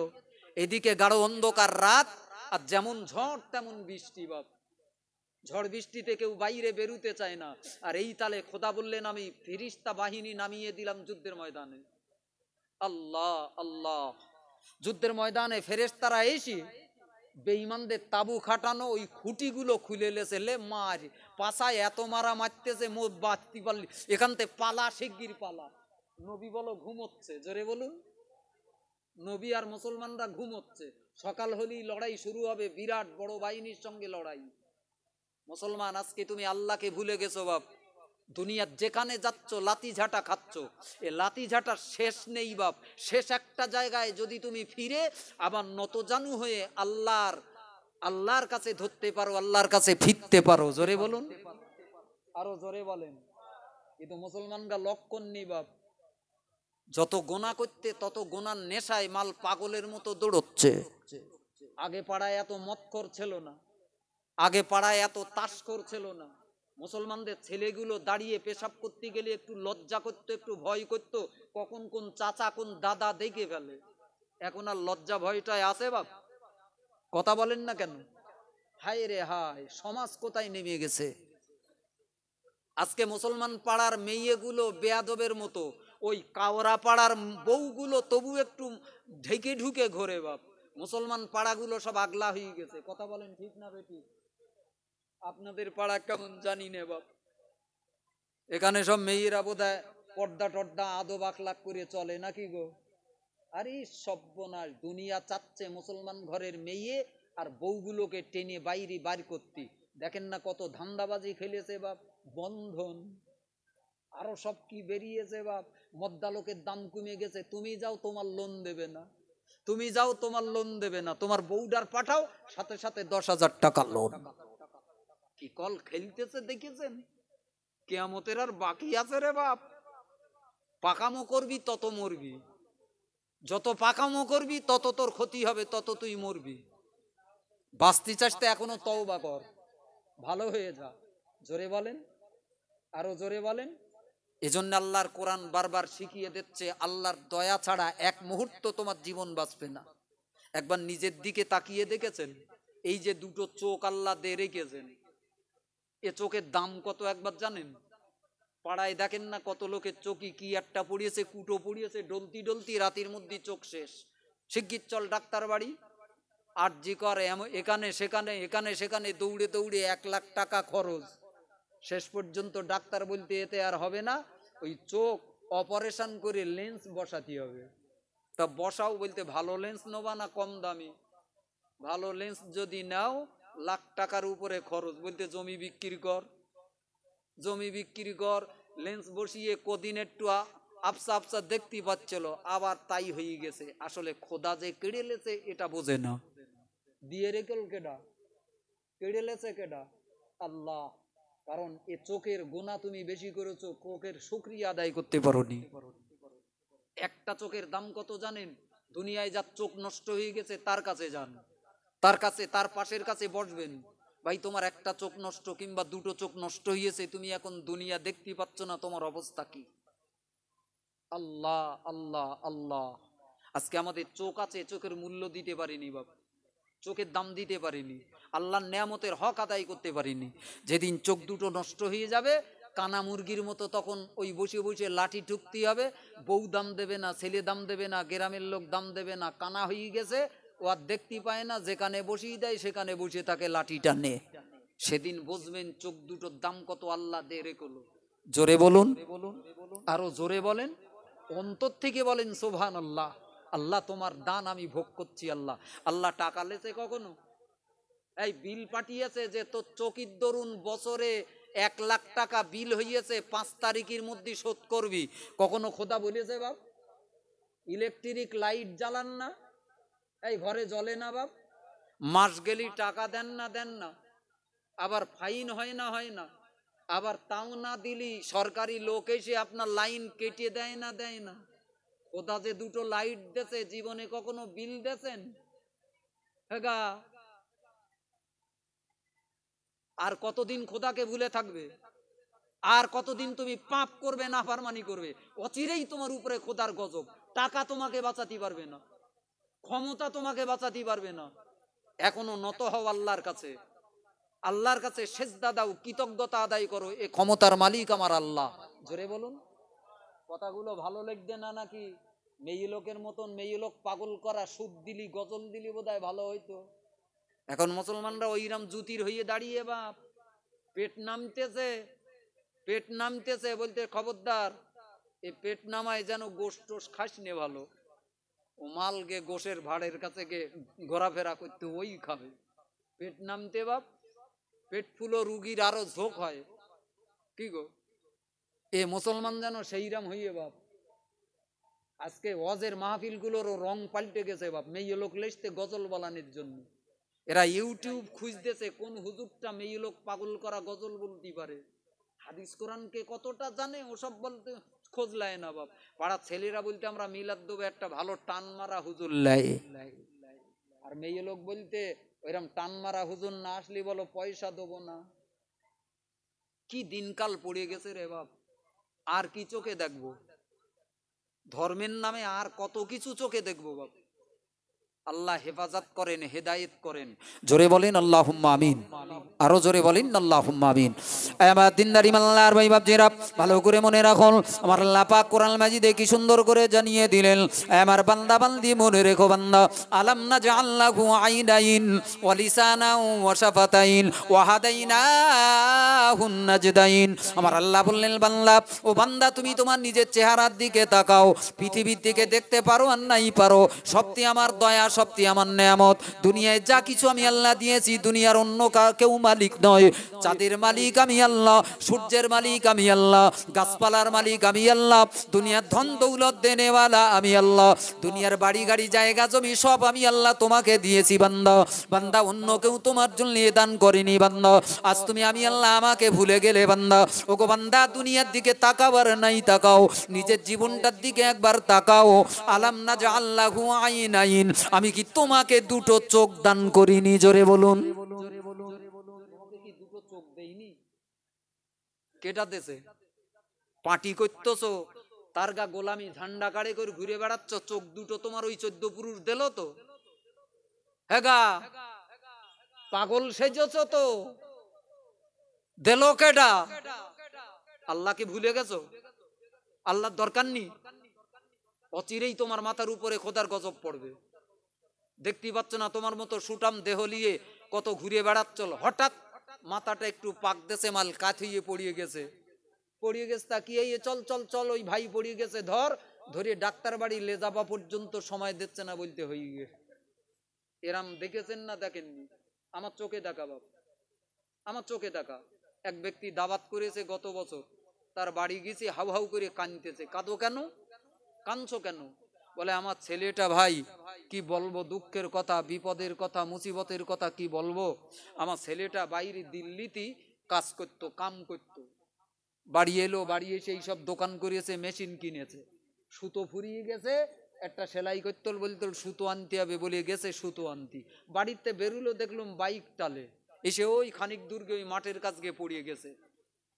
এদিকে গাঢ় অন্ধকার রাত, আর যেমন ঝড় তেমন বৃষ্টি। বাপ, ঝড় বৃষ্টিতে কেউ বাইরে বেরুতে চায় না, আর এই তালে খোদা বললেন আমি ফেরেশতা বাহিনী নামিয়ে দিলাম যুদ্ধের ময়দানে। আল্লাহ আল্লাহ। যুদ্ধের ময়দানে ফেরেশতারা এসে বেঈমানদের তাবু খাটানো ওই খুঁটিগুলো খুলে লেছে, লে মার পাশায় এত মারা মারতেছে, মোট বাঁচতে পারলি, এখান থেকে পালা, শিগগির পালা। নবী বলো ঘুমোচ্ছে। জোরে বলুন। নবী আর মুসলমানরা ঘুমোচ্ছে। সকাল হলেই লড়াই শুরু হবে, বিরাট বড় বাহিনীর সঙ্গে লড়াই। মুসলমান, আজকে তুমি আল্লাহকে ভুলে গেছো বাপ। দুনিয়ার যেখানে যাচ্ছ লাতি ঝাঁটা খাচ্ছ, এ লাতি ঝাঁটার শেষ নেই বাপ। শেষ একটা জায়গায় যদি তুমি ফিরে আবার নতজানু হয়ে আল্লাহর কাছে ধরতে পারো, আল্লাহর কাছে ফিরতে পারো। জোরে বলুন, আরো জোরে বলেন। কিন্তু মুসলমানরা লক্ষণ নেই বাপ। যত গোনা করতে তত গোনার নেশায় মাল পাগলের মতো দৌড়চ্ছে। আগে পাড়ায় এত মদখোর ছিল না, আগে পাড়ায় এত তাসখোর ছিল না। মুসলমানদের ছেলেগুলো দাঁড়িয়ে পেশাব করতে গেলে একটু লজ্জা করতো, একটু ভয় করতো, কখন কোন চাচা কোন দাদা দেখে ফেলে। এখন আর লজ্জা ভয়টাই আছে বাপ? কথা বলেন না কেন? হায় রে হায়, সমাজ কোথায় নেমে গেছে। আজকে মুসলমান পাড়ার মেয়েগুলো বেয়াদবের মতো, ওই কাওরা পাড়ার বউগুলো তবু একটু ঢেকে ঢুকে ঘোরে বাপ। মুসলমান পাড়াগুলো সব আগলা হয়ে গেছে। কথা বলেন ঠিক না বেটি? আপনাদের পাড়া কেমন জানি না বাপ। এখানে সব মেয়েরা বোধহয় পর্দা টর্দা আদব আখলাক করে চলে নাকি গো? আরে সর্বনাশ, দুনিয়া চাচ্ছে মুসলমান ঘরের মেয়ে আর বউগুলোকে টেনে বাইরে বার করতে। দেখেন না কত ধান্দাবাজি খেলেছে বাপ, বন্ধন আরো সব কি বেরিয়েছে বাপ। মদ্দালোকের দাম কমে গেছে, তুমি যাও তোমার লোন দেবে না, তুমি যাও তোমার লোন দেবে না, তোমার বউডার পাঠাও সাথে সাথে 10,000 টাকা লোন। কি কল খেলতেছে দেখেছেন? কিয়ামতের আর বাকি আছে রে বাপ। পাকামো করবি তত মরবি, যত পাকামো করবি তত তোর ক্ষতি হবে, তত তুই মরবি। বাঁচতে চাইতে এখনো তওবা কর, ভালো হয়ে যা। জোরে বলেন, আরো জোরে বলেন। এজন্য আল্লাহর কোরআন বারবার শিখিয়ে দিচ্ছে, আল্লাহর দয়া ছাড়া এক মুহূর্ত তোমার জীবন বাঁচবে না। একবার নিজের দিকে তাকিয়ে দেখেছেন? এই যে দুটো চোখ আল্লাহ দিয়ে রেখেছেন, এ চোখের দাম কত একবার জানেন? পাড়ায় দেখেন না কত লোকের চোখই কি একটা পড়িয়েছে, কুটো পড়িয়েছে, ডলতি ডলতি রাতের মধ্যে চোখ শেষ। শিগগির চল ডাক্তার বাড়ি, আরজি করে, এখানে সেখানে এখানে সেখানে দৌড়ে দৌড়ে 1 লাখ টাকা খরচ। শেষ পর্যন্ত ডাক্তার বলতে এতে আর হবে না, ওই চোখ অপারেশন করে লেন্স বসাতে হবে। তা বসাও বলতে ভালো লেন্স নেবা না কম দামি? ভালো লেন্স যদি নাও লাখ টাকার উপরে খরচ। বলতে জমি বিক্রি কর, জমি বিক্রি কর। লেন্স বসিয়ে কদিন একটু আফসা আফসা দেখতে পাচ্ছিল, আবার তাই হয়ে গেছে। আসলে খোদা যে কেড়ে লেছে এটা বোঝে না। দিয়ে রেখেল কেডা? কেড়ে লেছে কেডা? আল্লাহ। কারণ এ চোখের গুনাহ তুমি বেশি করেছো, চোখের শুকরিয়া আদায় করতে পারোনি। একটা চোখের দাম কত জানেন? দুনিয়ায় যার চোখ নষ্ট হয়ে গেছে তার কাছে যান, তার কাছে, তার পাশের কাছে বসবেন। ভাই তোমার একটা চোখ নষ্ট কিংবা দুটো চোখ নষ্ট হয়েছে, তুমি এখন দুনিয়া দেখতে পাচ্ছ না, তোমার অবস্থা কি? আল্লাহ আল্লাহ আল্লাহ। আজকে আমাদের চোখ আছে, চোখের মূল্য দিতে পারিনি বাবা, চোখের দাম দিতে পারিনি, আল্লাহর নেয়ামতের হক আদায় করতে পারিনি। যেদিন চোখ দুটো নষ্ট হয়ে যাবে কানা মুরগির মতো, তখন ওই বসে বসে লাঠি ঠুকতে হবে। বউ দাম দেবে না, ছেলে দাম দেবে না, গ্রামের লোক দাম দেবে না, কানা হয়ে গেছে, ও আর দেখতে পায় না, যেখানে বসিয়ে দেয় সেখানে বসে তাকে লাঠিটা নে। সেদিন বুঝবেন চোখ দুটোর দাম কত আল্লাহ দিয়ে রেখলো। জোরে বলুন, আরো জোরে বলেন, অন্তর থেকে বলেন সুবহানাল্লাহ। আল্লাহ তোমার দান আমি ভোগ করছি। আল্লাহ, আল্লাহ টাকা লেছে কখনো? এই বিল পাঠিয়েছে যে তোর চকির দরুন বছরে 1 লাখ টাকা বিল হইয়েছে, 5 তারিখের মধ্যে শোধ করবি। কখনো খোদা বলেছে বাপ? ইলেকট্রিক লাইট জ্বালান না, এই ঘরে জ্বলে না বাপ? মাস গেলি টাকা দেন না দেন না? আবার ফাইন হয় না হয় না? আবার তাও না দিলি সরকারি লোক এসে আপনার লাইন কেটে দেয় না দেয় না? খোদা যে 2টো লাইট দেছে, জীবনে কখনো বিল দেছেন? হেগা, আর কতদিন খোদাকে ভুলে থাকবে? আর কতদিন তুমি পাপ করবে, নাফরমানি করবে? অচিরেই তোমার উপরে খোদার গজব। টাকা তোমাকে বাঁচাতে পারবে না, ক্ষমতা তোমাকে বাঁচাতে পারবে না। এখনো নত হও আল্লাহর কাছে, আল্লাহর কাছে সেজদা দাও, কৃতজ্ঞতা আদায় করো, এ ক্ষমতার মালিক আমার আল্লাহ। জোরে বলুন। কথাগুলো ভালো লাগবে না নাকি? মেয়ে লোকের মতন মেয়ে লোক পাগল করা, সুদ দিলি গজল দিলি বোধহয় ভালো হইতো। এখন মুসলমানরা ওইরাম জুতির হইয়ে দাঁড়িয়ে বাপ, পেট নামতেছে, পেট নামতেছে, বলতে খবরদার এই পেট নামায় যেন গোশ টোস খাস নে ভালো। ও মাল গে গোশের ভাড়ের কাছে গে ঘোরাফেরা করতে, ওই খাবে। পেট নামতে বাপ, পেট ফুলো রুগীর আরো ঝোঁক হয়। কি গো, এ মুসলমান যেন সেইরাম হইয়ে বাপ। আজকে ওয়াজের মাহফিল গুলোরও রং পাল্টে গেছে বাপ, মেয়ে লোক লেসতে গজল বলানোর জন্য। এরা ইউটিউব খুঁজতেছে কোন হুজুরটা মেয়ে লোক পাগল করা গজল বলতে পারে। হাদিস কোরআনকে কতটা জানে ওসব বলতে খোঁজ লায় না বাপ। পাড়ার ছেলেরা বলতে আমরা মিলাদ দেবো, একটা ভালো টান মারা হুজুর লাই। আর মেয়ে লোক বলতে ওইরকম টান মারা হুজুর না আসলে বলো পয়সা দেবো না। কি দিনকাল পড়ে গেছে রে বাপ। আর কি চোখে দেখবো? ধর্মের নামে আর কত কিছু চোখে দেখবো বাপ। আল্লাহ হেফাজত করেন, হেদায়েত করেন। জোরে বলেন আল্লাহুম্মা আমিন। আরো জোরে বলেন আল্লাহুম্মা আমিন। আমার দিনদার ইমানদার ভাই বাপজিরা, ভালো করে মনে রাখুন, আমার আল্লাহ পাক কোরআন মাজিদে কি সুন্দর করে জানিয়ে দিলেন। আমার বান্দা বান্দি মনে রেখো বান্দা, আলাম নাজআল লাহু আইনাইন ওয়া লিসানান ওয়া শাফাতাইন ওয়া হাদাইনাহুন নাজদাইন। আমার আল্লাহ বললেন বান্দা, ও বান্দা তুমি তোমার নিজের চেহারার দিকে তাকাও, পৃথিবীর দিকে দেখতে পারো আর নাই পারো, সবটি আমার দয়া, সবটি আমার নেয়ামত। দুনিয়ায় যা কিছু আমি আল্লাহ দিয়েছি, দুনিয়ার অন্য কেউ মালিক নয়। চাঁদের মালিক আমি আল্লাহ, সূর্যের মালিক আমি আল্লাহ, গাছপালার মালিক আমি আল্লাহ, দুনিয়ার ধন দৌলত দেনেওয়ালা আমি আল্লাহ, দুনিয়ার বাড়ি গাড়ি জায়গা জমি সব আমি আল্লাহ তোমাকে দিয়েছি বান্দা। বান্দা অন্য কেউ তোমার জন্য দান করেনি বান্দা। আজ তুমি আমি আল্লাহ আমাকে ভুলে গেলে বান্দা। ওগো বান্দা, দুনিয়ার দিকে তাকাবার নাই, তাকাও নিজের জীবনটার দিকে একবার তাকাও। আলাম নাজআল লাহু আইনাইন, আমি কি তোমাকে 2টো চোখ দান করিনি? জোরে বলুন। কি 2টো চোখ দেইনি? কেটা দেছে? পার্টি করতেছো, তার গা গোলামি ঝান্ডা কাড়ে করে ঘুরে বেড়াচ্ছ, চোখ 2টো তোমার ওই 14 পুরুষ দিল তো? হেগা, পাগল সেজেছ তো? দিল কেডা? আল্লাহকে ভুলে গেছো? আল্লাহর দরকার নেই? অচিরেই তোমার মাথার উপরে খোদার গজব পড়বে। দেখতে পাচ্ছ না তোমার মতো সুটাম দেহ নিয়ে কত ঘুরে বেড়াচ্ছল, হঠাৎ মাথাটা একটু পাক দেশে মাল কাথিয়ে পড়িয়ে গেছে, পড়িয়ে গেছে, তা কি এই চল চল চল, ওই ভাই পড়িয়ে গেছে, ধর, ধরে ডাক্তার বাড়ি লে যাবা পর্যন্ত সময় দিচ্ছে না, বলতে হয়ে গেছে। এরাম দেখেছেন না দেখেননি? আমার চোখে দেখা বাবা, আমার চোখে দেখা। এক ব্যক্তি দাওয়াত করেছে গত বছর, তার বাড়ি গেছে, হাউ হাউ করে কাঁদতেছে। কাঁদো কেন? কাঁদছো কেন? বলে আমার ছেলেটা ভাই, কি বলবো, দুঃখের কথা, বিপদের কথা, মুসিবতের কথা কি বলবো। আমার ছেলেটা বাইরে দিল্লিতে কাজ করতো, কাম করতো, বাড়ি এলো, বাড়ি এসে এইসব দোকান করিয়েছে, মেশিন কিনেছে, সুতো ফুরিয়ে গেছে, একটা সেলাই করতে বলতো সুতো আনতে হবে, বলে গেছে সুতো আনতি। বাড়িতে বেরুলো, দেখলাম বাইক টালে, এসে ওই খানিক দূর গিয়ে ওই মাঠের কাছ গিয়ে পড়িয়ে গেছে।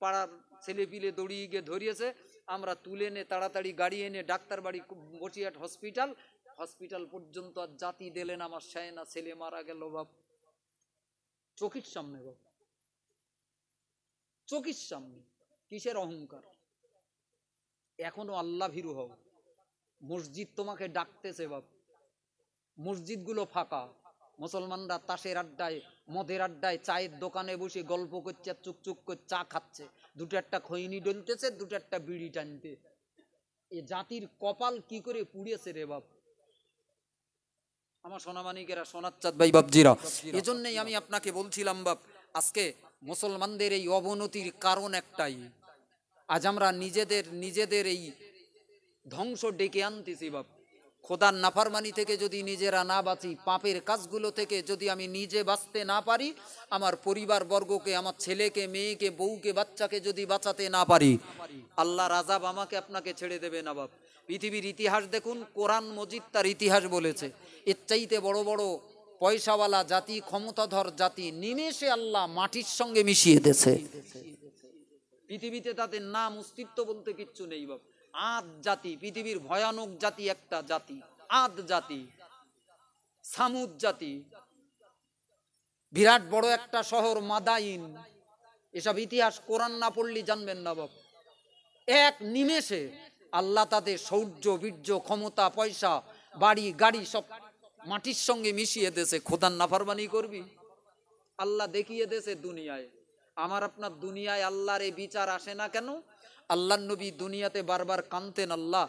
পাড়ার ছেলে পিলে দড়িয়ে গিয়ে ধরিয়েছে, আমরা তুলে এনে তাড়াতাড়ি গাড়ি এনে ডাক্তার বাড়ি বসিরহাট হসপিটাল, হসপিটাল পর্যন্ত আর জাতি দিলেন, আমার শায়না ছেলে মারা গেল বাপ, চোখের সামনে বাপ, চোখের সামনে। কিসের অহংকার? এখনো আল্লাহ ভীরু হও। মসজিদ তোমাকে ডাকতেছে বাপ, মসজিদ গুলো ফাঁকা, মুসলমানরা তাসের আড্ডায়, মদের আড্ডায়, চায়ের দোকানে বসে গল্প করছে, চুকচুক করে চা খাচ্ছে, 2টো একটা খৈনি ডলতেছে, 2টো একটা বিড়ি টানতে। এ জাতির কপাল কি করে পুড়িয়েছে রে বাপ। আমার সোনামানিকেরা, সোনাচ্চাঁদ ভাই বাপজিরা, এজন্যই আমি আপনাকে বলছিলাম বাপ, আজকে মুসলমানদের এই অবনতির কারণ একটাই, আজ আমরা নিজেদের এই ধ্বংস ডেকে আনতেছি বাপ। খোদার নাফরমানি থেকে যদি নিজেরা না বাঁচি, পাপের কাজগুলো থেকে যদি আমি নিজে বাঁচতে না পারি, আমার পরিবার বর্গকে, আমার ছেলেকে, মেয়েকে, বউকে, বাচ্চাকে যদি বাঁচাতে না পারি, আল্লাহর আযাব আমাকে আপনাকে ছেড়ে দেবে না বাপ। পৃথিবীর ইতিহাস দেখুন, কোরআন মজিদ তার ইতিহাস বলেছে, এর চাইতে বড় বড় পয়সাওয়ালা জাতি, ক্ষমতাধর জাতি নিমেষে আল্লাহ মাটির সঙ্গে মিশিয়ে দিয়েছে। পৃথিবীতে তাদের নাম অস্তিত্ব বলতে কিচ্ছু নেই বাপ। আদ জাতি, পৃথিবীর ভয়ানক জাতি, একটা জাতি আদ জাতি, সামুদ জাতি, বিরাট বড় একটা শহর মাদাইন। এসব ইতিহাস কোরআন না পড়লে জানবেন না বাপ। এক নিমেষে আল্লাহ তাদের শৌর্য, বীর্য, ক্ষমতা, পয়সা, বাড়ি, গাড়ি সব মাটির সঙ্গে মিশিয়ে দেশে। খোদার নাফরমানি করবি, আল্লাহ দেখিয়ে দেশে দুনিয়ায়। আমার আপনার দুনিয়ায় আল্লাহর এই বিচার আসে না কেন? আল্লাহ নবী দুনিয়াতে বারবার কাঁদতেন, আল্লাহ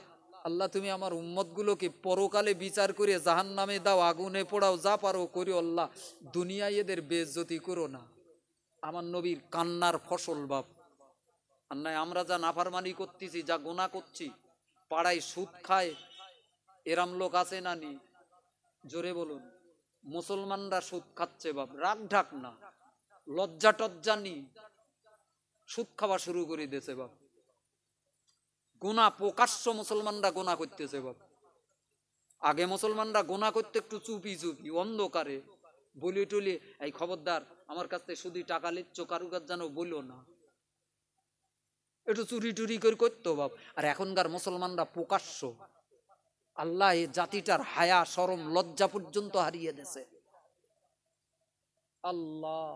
আল্লাহ তুমি আমার উম্মতগুলোকে পরকালে বিচার করে জাহান্নামে দাও, আগুনে পোড়াও, যা পারো করিও, আল্লাহ দুনিয়ায় এদের বেইজ্জতি করো না। আমার নবীর কান্নার ফসল বাপ। আর নাই আমরা যা নাফরমানি করতেছি, যা গুনাহ করছি, পাড়ায় সুদ খায় এরাম লোক আছে না নি? জোরে বলুন। মুসলমানরা সুদ খাচ্ছে বাপ, রাগ ঢাক না, লজ্জা টজ্জা নি, সুদ খাওয়া শুরু করে দিয়েছে বাপ। গুনাহ প্রকাশ্য মুসলমানরা গুনাহ করতেছে বাপ। আগে মুসলমানরা গুনাহ করতে একটু চুপি চুপি অন্ধকারে বলি টলি, এই খবরদার আমার কাছ থেকে শুধু টাকা লিচ্ছ, কারুকার যেন বললো না, একটু চুরি টুরি করে করতো বাপ। আর এখনকার মুসলমানরা প্রকাশ্য, আল্লাহ এই জাতিটার হায়া, শরম, লজ্জা পর্যন্ত হারিয়ে দিয়েছে। আল্লাহ,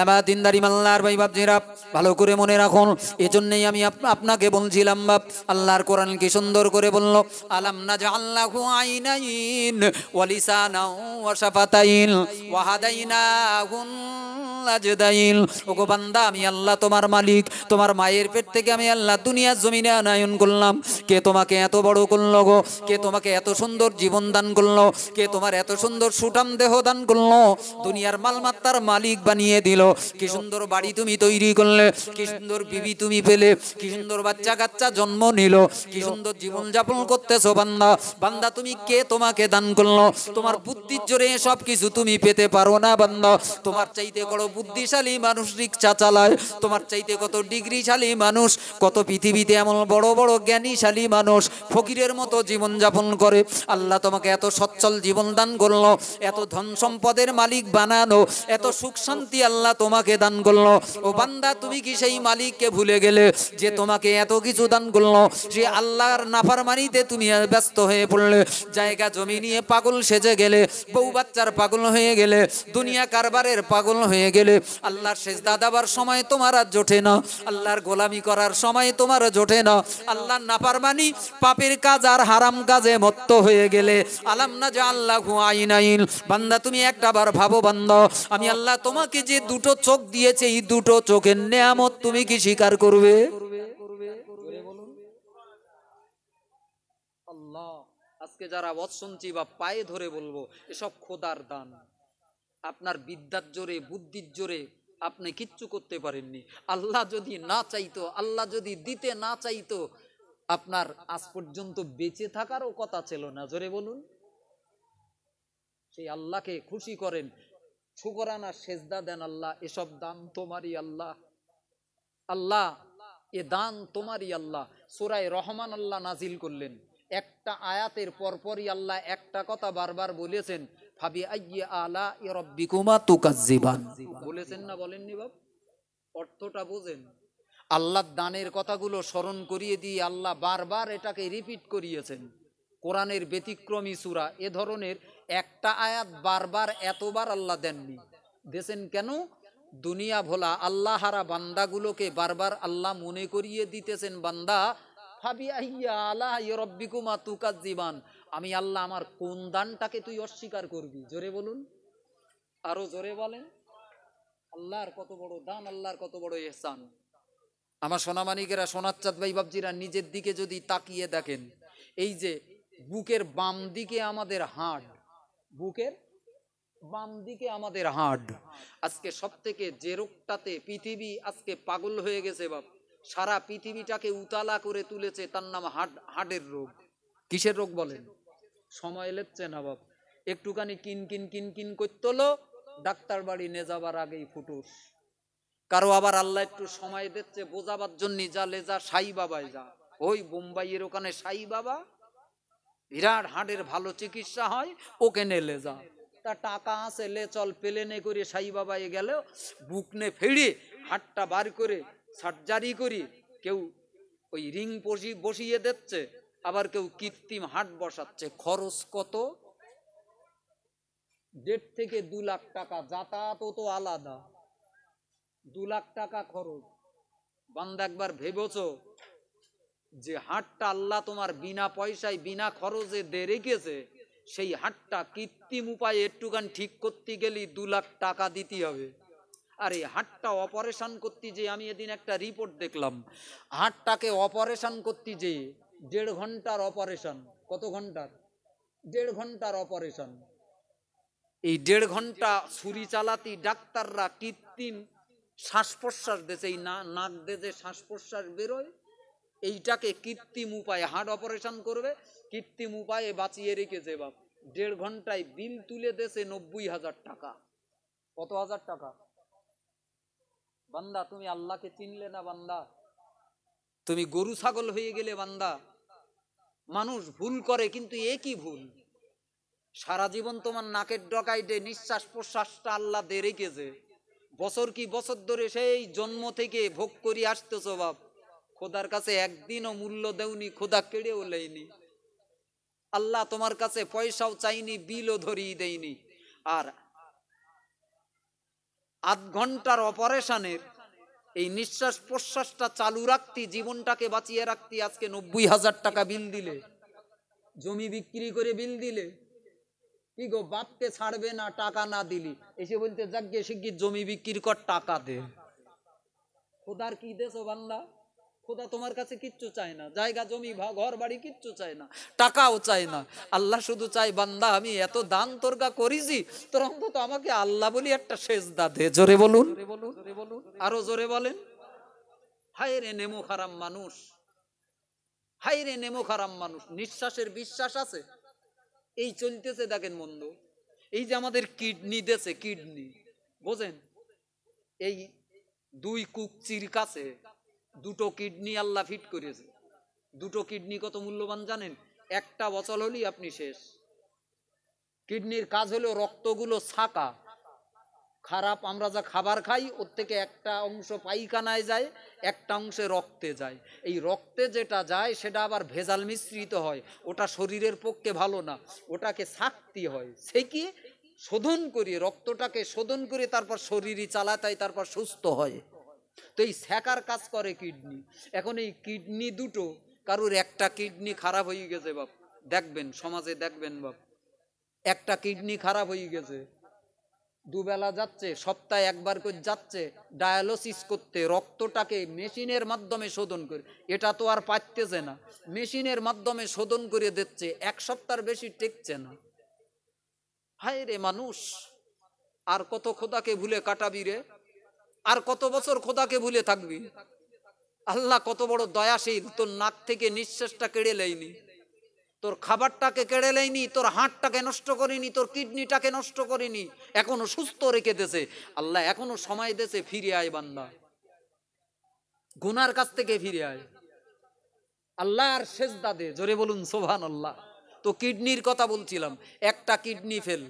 আমার দিনদারি মাল্লার ভাই বাপজিরা, ভালো করে মনে রাখুন। এজন্যই আমি আপনাকে বলছিলাম বাপ, আল্লাহর কোরআন কি সুন্দর করে বলল, আলাম নাজআল লাহু আইনাইন ওয়া লিসানান ওয়া শাফাতাইন ওয়া হাদাইনাহুন নাজদাইন। ওগো বান্দা, আমি আল্লাহ তোমার মালিক। তোমার মায়ের পেট থেকে আমি আল্লাহ দুনিয়ার জমিনে আনায়ন করলাম। কে তোমাকে এত বড় করলো গো? কে তোমাকে এত সুন্দর জীবন দান করলো? কে তোমার এত সুন্দর সুঠাম দেহ দান করলো? দুনিয়ার মালমাত্তার মালিক বানিয়ে দিল। কি সুন্দর বাড়ি তুমি তৈরি করলে, কি সুন্দর বিবি তুমি পেলে, কি সুন্দর বাচ্চা কাচ্চা জন্ম নিল, কি সুন্দর জীবন যাপন করতেছো বান্দা। বান্দা, তুমি কে তোমাকে দান করলো? তোমার বুদ্ধির জোরে সব কিছু তুমি পেতে পারো না বান্দা। তোমার চাইতে বড় বুদ্ধিশালী মানুষ রিক্সা চালায়, তোমার চাইতে কত ডিগ্রিশালী মানুষ, কত পৃথিবীতে এমন বড় বড় জ্ঞানীশালী মানুষ ফকিরের মতো জীবন যাপন করে। আল্লাহ তোমাকে এত সচ্ছল জীবন দান করলো, এত ধন সম্পদের মালিক বানানো, এত সুখ শান্তি আল্লাহ তোমাকে দান করলো। ও বান্দা, তুমি কি সেই মালিককে ভুলে গেলে যে তোমাকে এত কিছু দান করলো? সে আল্লাহর নাফরমানিতে তুমি ব্যস্ত হয়ে পড়লে, জায়গা জমি নিয়ে পাগল সেজে গেলে, বউ বাচ্চার পাগল হয়ে গেলে, দুনিয়া কারবারের পাগল হয়ে গেলে। আল্লাহর সেজদা দেওয়ার সময় তোমার আর জোটে না, আল্লাহর গোলামি করার সময় তোমার জোটে না। আল্লাহর নাফরমানি, পাপের কাজ আর হারাম কাজে মত্ত হয়ে গেলে, আলাম নাজআল লাহু আইনাইন। বান্দা, তুমি একটাবার ভাবো বান্দা, আমি আল্লাহ তোমাকে যে দুটো চোখ দিয়েছে, এই দুটো চোখের নেয়ামত তুমি কি স্বীকার করবে? আল্লাহ, আজকে যারা ওয়াজ শুনছি বা পায়ে ধরে বলবো, এসব খোদার দান। আপনার বিদ্যার জোরে, বুদ্ধির জোরে আপনি কিচ্ছু করতে পারেননি। আল্লাহ যদি না চাইতো, আল্লাহ যদি দিতে না চাইতো, আপনার আজ পর্যন্ত বেঁচে থাকারও কথা ছিল না। জোরে বলুন। সেই আল্লাহকে খুশি করেন, শুকরানা সেজদা দেন। আল্লাহ, এসব দান তোমারই আল্লাহ। আল্লাহ, এ দান তোমারই আল্লাহ। সূরা রহমান আল্লাহ নাজিল করলেন, একটা আয়াতের পরপরই আল্লাহ একটা কথা বারবার বলেছেন, ফাবি আইয়ি আলা রাব্বিকুমা তুকাজ্জিবান। বলেছেন না বলেননি বাপ? অর্থটা বোঝেন। আল্লাহর দানের কথাগুলো স্মরণ করিয়ে দিয়ে আল্লাহ বারবার এটাকে রিপিট করিয়েছেন। কোরআনের ব্যতিক্রমী সূরা, এ ধরনের একটা আয়াত বারবার এতবার আল্লাহ দেননি। দেন কেন? দুনিয়া ভোলা আল্লাহ হারা বান্দাগুলোকে বারবার আল্লাহ মনে করিয়ে দিতেছেন, বান্দা ফাবি আইয়ি আলা রাব্বিকুমা তুকাজ্জিবান, আমি আল্লাহ আমার কোন দানটাকে তুই অস্বীকার করবি? জোরে বলুন, আরো জোরে বলেন। আল্লাহর কত বড় দান, আল্লাহর কত বড় ইহসান। আমার সোনামানিকেরা, সোনাচ্চাঁদ ভাই বাপজিরা, নিজের দিকে যদি তাকিয়ে দেখেন, এই যে বুকের বাম দিকে আমাদের হাড়, বুকের বাম দিকে আমাদের হাড়। আজকে সব থেকে যে রোগটাতে পৃথিবী আজকে পাগল হয়ে গেছে বাপ, সারা পৃথিবীটাকে উতালা করে তুলেছে, তার নাম হার্টের রোগ। কিসের রোগ বলেন? সময় লেগছে না বাপ, একটুখানি কিন কিন কিন কিন করতে হলো, ডাক্তার বাড়ি নিয়ে যাবার আগেই ফুটুস। কারো আবার আল্লাহ একটু সময় দিচ্ছে বোঝাবার জন্য, যা লেজা সাই বাবায় যা, ওই বোম্বাইয়ের ওখানে সাই বাবা, বিরাট হাড়ের ভালো চিকিৎসা হয়, ওকে নেলে যা। তা টাকা আছে, লে চল প্লেনে করে সাই বাবায় গেল, বুক নে ফেড়ে হাড়টা বার করে সার্জারি করি, কেউ ওই রিং বসিয়ে দিচ্ছে, আবার কেউ কৃত্রিম হাট বসাচ্ছে। খরচ কত? 1.5 থেকে 2 লাখ টাকা, যাতায়াতও তো আলাদা, 2 লাখ টাকা খরচ। বান্দা একবার ভেবেছো যে হাটটা আল্লাহ তোমার বিনা পয়সায় বিনা খরচে দিয়ে রেখেছে, সেই হাটটা কৃত্রিম উপায়ে একটুখানি ঠিক করতে গেলে 2 লাখ টাকা দিতে হবে। আর এই হাটটা অপারেশন করতে যে, আমি এদিন একটা রিপোর্ট দেখলাম, হাটটাকে অপারেশন করতে যে 1.5 ঘন্টার অপারেশন। কত ঘন্টার? 1.5 ঘন্টার অপারেশন। এই 1.5 ঘন্টা ছুরি চালাতি ডাক্তাররা কৃত্রিম শ্বাস প্রশ্বাস দিয়েছে, এই নাক দিয়ে যে শ্বাস প্রশ্বাস বেরোয়, এইটাকে কৃত্রিম উপায়ে হার্ট অপারেশন করবে, কৃত্রিম উপায়ে বাঁচিয়ে রেখেছে বাপ। 1.5 ঘন্টায় বিল তুলে দিয়েছে 90,000 টাকা। কত হাজার টাকা? বান্দা তুমি আল্লাহকে চিনলে না বান্দা, তুমি গরু ছাগল হয়ে গেলে বান্দা। মানুষ ভুল করে, কিন্তু একই ভুল, সারা জীবন তোমার নাকের ডগায় দিয়ে নিঃশ্বাস প্রশ্বাসটা আল্লাহ দিয়ে রেখেছে, বছর কি বছর ধরে সেই জন্ম থেকে ভোগ করি আসতেছো বাপ, খোদার কাছে একদিনও মূল্য দেওনি, খোদা কেড়েও লেয়নি। আল্লাহ তোমার কাছে পয়সাও চাইনি, বিলও ধরিয়ে দেয়নি। আর 8 ঘন্টার অপারেশনের এই নিঃশ্বাস প্রশ্বাসটা চালু রাখতে, জীবনটাকে বাঁচিয়ে রাখতে আজকে 90,000 টাকা বিল দিলে, জমি বিক্রি করে বিল দিলে, কি গো বাপকে ছাড়বে না টাকা না দিলি, এসে বলতে যাকে শিগগির জমি বিক্রি কর, টাকা দে। খোদার কি দেছো বান্দা? খোদা তোমার কাছে কিচ্ছু চায় না, জায়গা জমি ঘর বাড়ি কিচ্ছু চায় না, টাকাও চায় না। আল্লাহ শুধু চাই বান্দা আমি এত দান তোরকা করেছি, তোর অন্তত আমাকে আল্লাহ বলি একটা সেজদা দে। জোরে বলুন, আরো জোরে বলেন। হায় রে নেমো খারাম মানুষ, হায় রে নেমো খারাম মানুষ। নিঃশ্বাসের বিশ্বাস আছে, এই চলতেছে দেখেন মন্দ। এই যে আমাদের কিডনি দেশে, কিডনি বোঝেন, এই 2 কুকচির কাছে 2টো কিডনি আল্লাহ ফিট করেছে। 2টো কিডনি কত মূল্যবান জানেন? একটা বছর হলেই আপনি শেষ। কিডনির কাজ হলো রক্তগুলো ছাকা, খারাপ আমরা যা খাবার খাই ওর থেকে একটা অংশ পায়খানায় যায়, একটা অংশে রক্তে যায়। এই রক্তে যেটা যায় সেটা আবার ভেজাল মিশ্রিত হয়, ওটা শরীরের পক্ষে ভালো না, ওটাকে ছাকতে হয়, সে কি শোধন করে, রক্তটাকে শোধন করে তারপর শরীরই চালাতে, তারপর সুস্থ হয়। তো এই ছ্যাকার কাজ করে কিডনি। এখন এই কিডনি 2টো, কারুর একটা কিডনি খারাপ হয়ে গেছে বাপ, দেখবেন সমাজে দেখবেন বাপ, একটা কিডনি খারাপ হয়ে গেছে, দুবেলা যাচ্ছে, সপ্তাহে একবার করে যাচ্ছে ডায়ালিসিস করতে, রক্তটাকে মেশিনের মাধ্যমে শোধন করে। এটা তো আর পারতেছে না, মেশিনের মাধ্যমে শোধন করে দিচ্ছে, 1 সপ্তাহের বেশি টেকছে না। হায় রে মানুষ, আর কত খোদাকে ভুলে কাটাবি রে? আর কত বছর খোদাকে ভুলে থাকবি? আল্লাহ কত বড় দয়াশীল, তোর নাক থেকে নিঃশ্বাসটা কেড়ে লেয়নি, তোর খাবারটাকে কেড়ে লেয়নি, তোর হাড়টাকে নষ্ট করিনি, তোর কিডনিটাকে নষ্ট করিনি, এখনো সুস্থ রেখে দেছে আল্লাহ। এখনো সময় দেছে, ফিরে আয় বান্দা, গুনার কাছ থেকে ফিরে আয়, আল্লাহর সেজদা দে। জোরে বলুন সুবহানাল্লাহ। তো কিডনির কথা বলছিলাম, একটা কিডনি ফেল,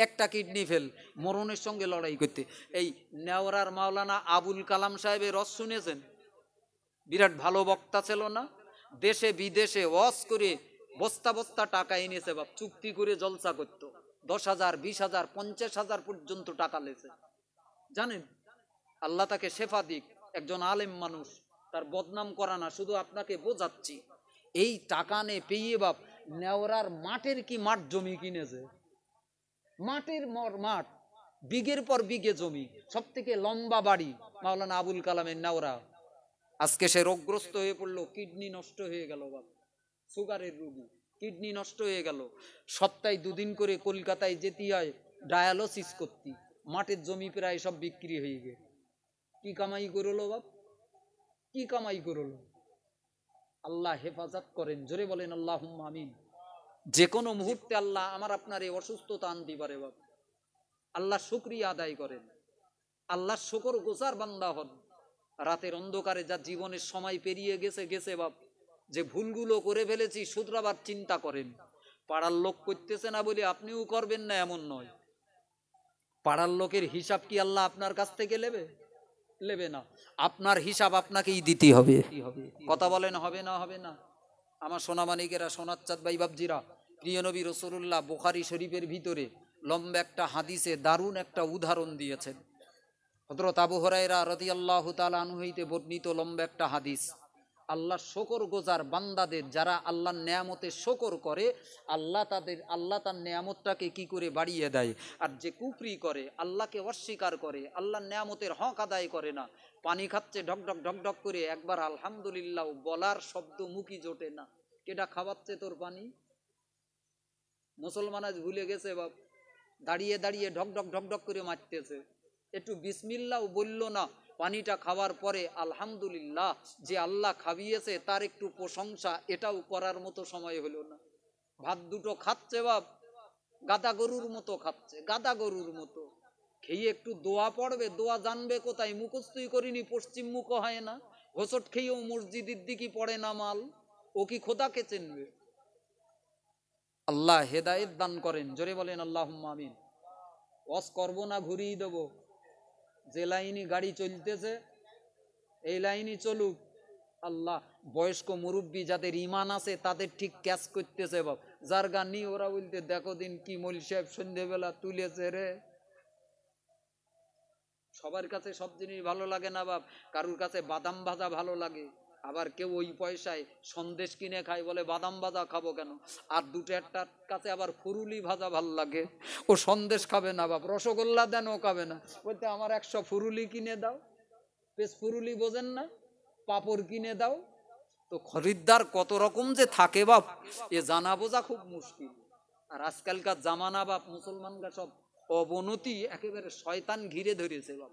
একটা কিডনি ফেল, মরণের সঙ্গে লড়াই করতে। এই নেওরার মাওলানা আবুল কালাম সাহেবের রস শুনেছেন? বিরাট ভালো বক্তা ছিল না? দেশে বিদেশে ওয়াজ করে বস্তা বস্তা টাকা এনেছে বাপ, চুক্তি করে জলসা করতো, 10,000, 20,000, 50,000 পর্যন্ত টাকা লেছে, জানেন? আল্লাহ তাকে শেফা দিক, একজন আলেম মানুষ, তার বদনাম করা না, শুধু আপনাকে বোঝাচ্ছি। এই টাকা নে পেয়ে বাপ নেওরার মাঠের কি মাঠ জমি কিনেছে, মাঠের মাঠ, বিঘের পর বিঘে জমি, সব থেকে লম্বা বাড়ি মাওলানা আবুল কালামের নেওরা। আজকে সে রোগগ্রস্ত হয়ে পড়লো, কিডনি নষ্ট হয়ে গেল বাপ, সুগারের রোগী, কিডনি নষ্ট হয়ে গেল, সপ্তাহে 2 দিন করে কলকাতায় যেতে হয় ডায়ালিসিস করতে, মাঠের জমি প্রায় সব বিক্রি হয়ে গে। কি কামাই করলো বাপ, কি কামাই করলো? আল্লাহ হেফাজত করেন, জোরে বলেন আল্লাহুম্মা আমিন। যে কোনো মুহূর্তে আল্লাহ আমার আপনার এই অসুস্থতা আনতে পারে বাপ। আল্লাহ শুকরিয়া আদায় করেন, আল্লাহ শুকর গোজার বান্দা হন। রাতের অন্ধকারে যা জীবনের সময় পেরিয়ে গেছে গেছে বাপ, যে ভুলগুলো করে ফেলেছি শুধরাবার চিন্তা করেন। পাড়ার লোক করতেছে না বলে আপনিও করবেন না এমন নয়। পাড়ার লোকের হিসাব কি আল্লাহ আপনার কাছ থেকে নেবে? নেবে না। আপনার হিসাব আপনাকেই দিতে হবে। কথা বলেন, হবে না? হবে না? আমার সোনামানিকেরা, সোনার চাঁদ ভাই বাবজিরা, প্রিয় নবী রাসূলুল্লাহ বুখারী শরীফের ভিতরে লম্বা একটা হাদিসে দারুণ একটা উদাহরণ দিয়েছেন। হযরত আবু হুরায়রা রাদিয়াল্লাহু তাআলা আনহু হইতে বর্ণিত লম্বা একটা হাদিস। আল্লাহ শকর গোজার বান্দাদের, যারা আল্লাহর নেয়ামতে শকর করে, আল্লাহ তার নেয়ামতটাকে কি করে বাড়িয়ে দেয়। আর যে কুফরি করে, আল্লাহকে অস্বীকার করে, আল্লাহর নেয়ামতের হক আদায় করে না, পানি খাচ্ছে ঢকঢক ঢকঢক করে, একবার আলহামদুলিল্লাহ বলার শব্দ মুখই জোটে না। কেডা খাওয়াচ্ছে তোর পানি? মুসলমান আজ ভুলে গেছে বাপ, দাঁড়িয়ে দাঁড়িয়ে ঢকঢক ঢকঢক করে মারতেছে। একটু বিসমিল্লাহ বলল না, পানিটা খাওয়ার পরে আলহামদুলিল্লাহ, যে আল্লাহ খাবিয়েছে তার একটু প্রশংসা, এটাও করার মতো সময় হলো না। ভাত দুটো খাচ্ছে বাপ, গাদা গরুর মতো খাচ্ছে, গাদা গরুর মতো। খেয়ে একটু দোয়া পড়বে, দোয়া জানবে কোথায়? মুখস্থই করিনি, পশ্চিম মুখ হয় না। হোঁচট খেয়েও মসজিদের দিকে পড়ে না মাল, ও কি খোদাকে চিনবে? আল্লাহ হেদায়েত দান করেন, জোরে বলেন আল্লাহুম্মা আমিন। ওয়াজ করবো না ঘুরিয়ে দেবো? যে লাইনে গাড়ি চলতেছে এই লাইনই চলুক। আল্লাহ বয়স্ক মুরব্বী যাদের ইমান আছে তাদের ঠিক ক্যাচ করতেছে বাপ। যার গান নি ওরা বলতে দেখো দিন কি মৌল সাহেব সন্ধ্যেবেলা তুলেছে রে। সবার কাছে সব জিনিস ভালো লাগে না বাপ। কারুর কাছে বাদাম ভাজা ভালো লাগে, আবার কেউ ওই পয়সায় সন্দেশ কিনে খায়, বলে বাদাম ভাজা খাবো কেন। আর দুটো একটার কাছে আবার ফুরুলি ভাজা ভাল লাগে, ও সন্দেশ খাবে না বাপ। রসগোল্লা দেন, ও খাবে না, বলতে আমার 100 ফুরুলি কিনে দাও। পেস ফুরুলি বোঝেন না? পাপড় কিনে দাও। তো খরিদ্দার কত রকম যে থাকে বাপ, এ জানা বোঝা খুব মুশকিল। আর আজকালকার জামানা বাপ, মুসলমানরা সব অবনতি, একেবারে শয়তান ঘিরে ধরেছে বাপ।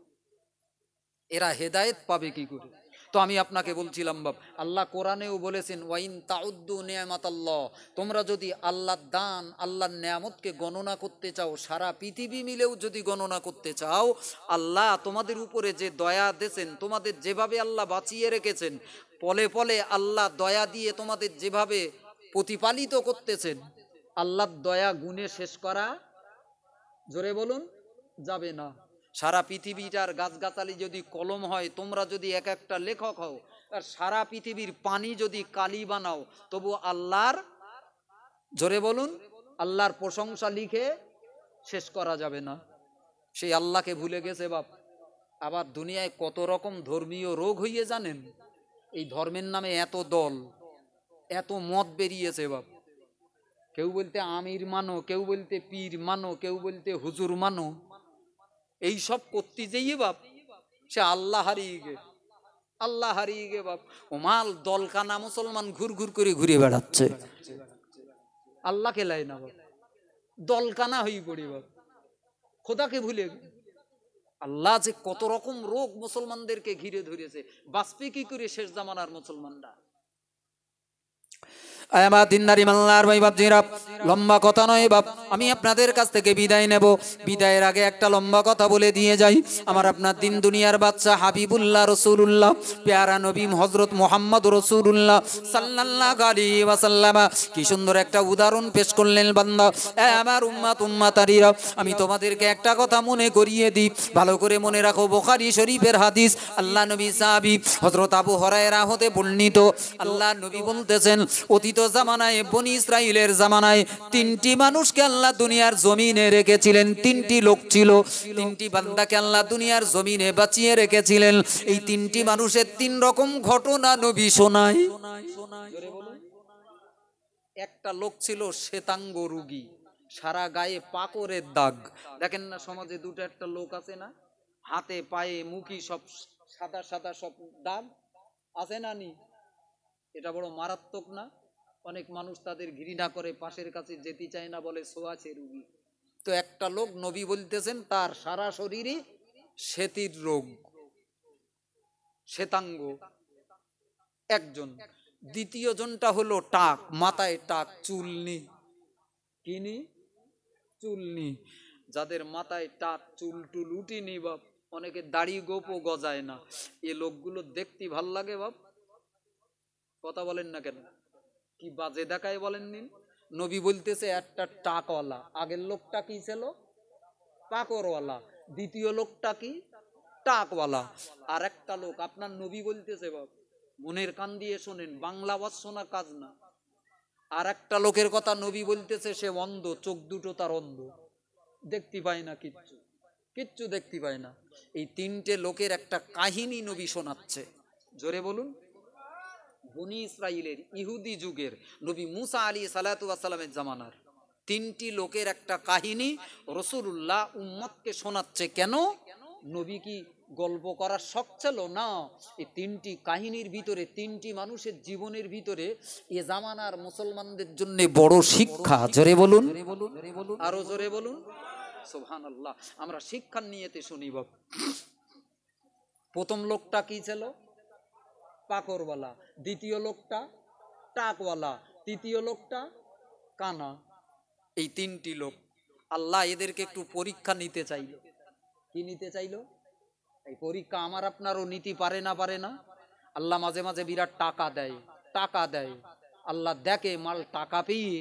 এরা হেদায়েত পাবে কি করে? তো আমি আপনাকে বলছিলাম বাপ, আল্লাহ কোরআনেও বলেছেন ওয়াইন তাউদ্দু নিয়ামাতাল্লাহ, তোমরা যদি আল্লাহর দান, আল্লাহর নেয়ামতকে গণনা করতে চাও, সারা পৃথিবী মিলেও যদি গণনা করতে চাও, আল্লাহ তোমাদের উপরে যে দয়া দিয়েছেন, তোমাদের যেভাবে আল্লাহ বাঁচিয়ে রেখেছেন, পলে পলে আল্লাহ দয়া দিয়ে তোমাদের যেভাবে প্রতিপালিত করতেছেন, আল্লাহর দয়া গুণে শেষ করা, জোরে বলুন, যাবে না। সারা পৃথিবীটার গাছগাছালি যদি কলম হয়, তোমরা যদি এক একটা লেখক হও, আর সারা পৃথিবীর পানি যদি কালি বানাও, তবু আল্লাহর, জোরে বলুন, আল্লাহর প্রশংসা লিখে শেষ করা যাবে না। সেই আল্লাহকে ভুলে গেছে বাপ। আবার দুনিয়ায় কত রকম ধর্মীয় রোগ হইয়ে জানেন? এই ধর্মের নামে এত দল, এত মত বেরিয়েছে বাপ। কেউ বলতে আমির মানো, কেউ বলতে পীর মানো, কেউ বলতে হুজুর মানো। এই সব করতে যেয়ে বাপ সে আল্লাহ হারিয়ে গে, আল্লাহ হারিয়ে গে বাপ। ওমাল দলকানা মুসলমান ঘুর ঘুর করে ঘুরে বেড়াচ্ছে, আল্লাহকে লাই না বাপ, দলকানা হয়ে পড়ি বাপ, খোদাকে ভুলে। আল্লাহ যে কত রকম রোগ মুসলমানদেরকে ঘিরে ধরেছে, বাঁচবে কি করে শেষ জামানার মুসলমানরা? আমার দিনদারি মাল্লার ভাই বাপজিরা, লম্বা কথা নয় বাপ, আমি আপনাদের কাছ থেকে বিদায় নেব। বিদায়ের আগে একটা লম্বা কথা বলে দিয়ে যাই। আমার আপনার দিন দুনিয়ার বাদশা হাবিবুল্লাহ রসুল্লাহ, পেয়ারা নবী হযরত মুহাম্মদ রসুল্লাহ সাল্লাল্লাহু আলাইহি ওয়াসাল্লাম কি সুন্দর একটা উদাহরণ পেশ করলেন বান্দা। আমার উম্মাতারিরা, আমি তোমাদেরকে একটা কথা মনে করিয়ে দিই, ভালো করে মনে রাখো। বুখারী শরীফের হাদিস, আল্লাহ নবী সাহাবী হযরত আবু হুরায়রা হতে বর্ণিত। আল্লাহ নবী বলতেছেন, অতীত জামানায় বনি ইসরাইলের জামানায় 3টি মানুষকে আল্লাহ দুনিয়ার জমিনে রেখেছিলেন। 3টি লোক ছিল, 3টি বান্দাকে আল্লাহ দুনিয়ার জমিনে বাঁচিয়ে রেখেছিলেন। এই 3টি মানুষের 3 রকম ঘটনা নবী শোনায়। একটা লোক ছিল শ্বেতাঙ্গ রোগী, সারা গায়ে পাকড়ের দাগ। দেখেন না সমাজে দুটো একটা লোক আছে না, হাতে পায়ে মুখে সব সাদা সাদা সব দাগ আছে না নি? এটা বড় মারাত্মক না? অনেক মানুষ তাদের ঘৃণা করে, পাশের কাছে যেতে চায় না, বলে ছোঁয়াচে রুগী। তো একটা লোক নবী বলতেছেন তার সারা শরীরে শ্বেতির রোগ, শ্বেতাঙ্গ একজন। দ্বিতীয় জনটা হলো টাক, মাথায় টাক, চুলনি, কিনি চুলনি। যাদের মাথায় টাক, চুল টুল উঠিনি বাপ, অনেকে দাড়ি গোপও গজায় না, এ লোকগুলো দেখতে ভাল লাগে বাপ। কথা বলেন না কেন? কি বাজে দেখায় বলেন নিন। নবী বলতেছে একটা টাকওয়ালা, আগের লোকটা কি ছিল? পাকড়ওয়ালা। দ্বিতীয় লোকটা কি? টাকওয়ালা। আর একটা লোক, আপনার নবী বলতেছে বাপ, মনের কান দিয়ে শোনেন, বাংলা বাস শোনা কাজ না। আর একটা লোকের কথা নবী বলতেছে, সে অন্ধ, চোখ দুটো তার অন্ধ, দেখতে পায় না, কিচ্ছু কিচ্ছু দেখতে পায় না। এই তিনটে লোকের একটা কাহিনী নবী শোনাচ্ছে। জোরে বলুন। বনি ইসরাইলের ইহুদি যুগের নবী মুসা আলাইহিস সালাতু ওয়াস সালামের জামানার তিনটি লোকের একটা কাহিনী রাসূলুল্লাহ উম্মতকে শোনাচ্ছে। কেন? নবী কি গল্প করার শখ ছিল? না, এই তিনটি কাহিনীর ভিতরে, তিনটি মানুষের জীবনের ভিতরে এ জামানার মুসলমানদের জন্য বড় শিক্ষা। জোরে বলুন, আরো জোরে বলুন সুবহানাল্লাহ। আমরা শিক্ষার নিয়েতে শুনিব। প্রথম লোকটা কি ছিল? পাকড়ওয়ালা। দ্বিতীয় লোকটা টাকওয়ালা। তৃতীয় লোকটা কানা। এই তিনটি লোক আল্লাহ এদেরকে একটু পরীক্ষা নিতে চাইল। কি নিতে চাইল? এই পরীক্ষা আমার আপনারও নিতে পারে না, পারে না। আল্লাহ মাঝে মাঝে বিরাট টাকা দেয়, টাকা দেয়। আল্লাহ দেখে মাল টাকা পেয়ে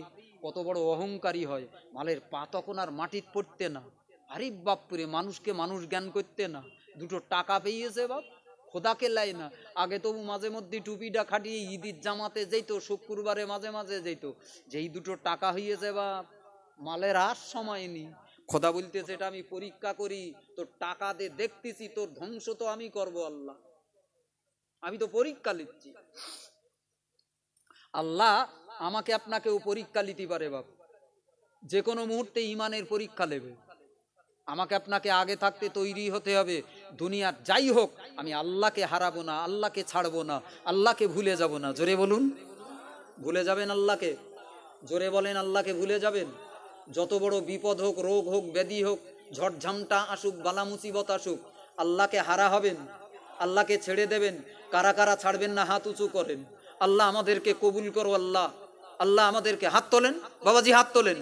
কত বড় অহংকারী হয়। মালের পা তখন আর মাটিত পড়তে না। আরে বাপরে, মানুষকে মানুষ জ্ঞান করতে না। দুটো টাকা পেয়েছে বাপ, খোদাকে লাই না। আগে তবু মাঝে মধ্যে টুপিটা খাটিয়ে ঈদের জামাতে যেত, শুক্রবারে মাঝে মাঝে যেত। যেই দুটো টাকা হইয়েছে বাপ, মালের আর সময় নেই। খোদা বলতেছে এটা আমি পরীক্ষা করি, তোর টাকা দে, দেখতেছি তোর ধ্বংস তো আমি করব। আল্লাহ, আমি তো পরীক্ষা নিচ্ছি। আল্লাহ আমাকে আপনাকেও পরীক্ষা নিতে পারে বাপ, যে কোনো মুহূর্তে ইমানের পরীক্ষা নেবে। আমাকে আপনাকে আগে থাকতে তৈরি হতে হবে, দুনিয়ার যাই হোক আমি আল্লাহকে হারাবো না, আল্লাহকে ছাড়বো না, আল্লাহকে ভুলে যাব না। জোরে বলুন, ভুলে যাবেন আল্লাহকে? জোরে বলেন, আল্লাহকে ভুলে যাবেন? যত বড় বিপদ হোক, রোগ হোক, ব্যাধি হোক, ঝড়ঝামটা আসুক, বালা মুসিবত আসুক, আল্লাহকে হারা হবেন, আল্লাহকে ছেড়ে দেবেন। কারা কারা ছাড়বেন না হাত উঁচু করেন। আল্লাহ আমাদেরকে কবুল করো। আল্লাহ, আল্লাহ আমাদেরকে, হাত তোলেন বাবাজি, হাত তোলেন।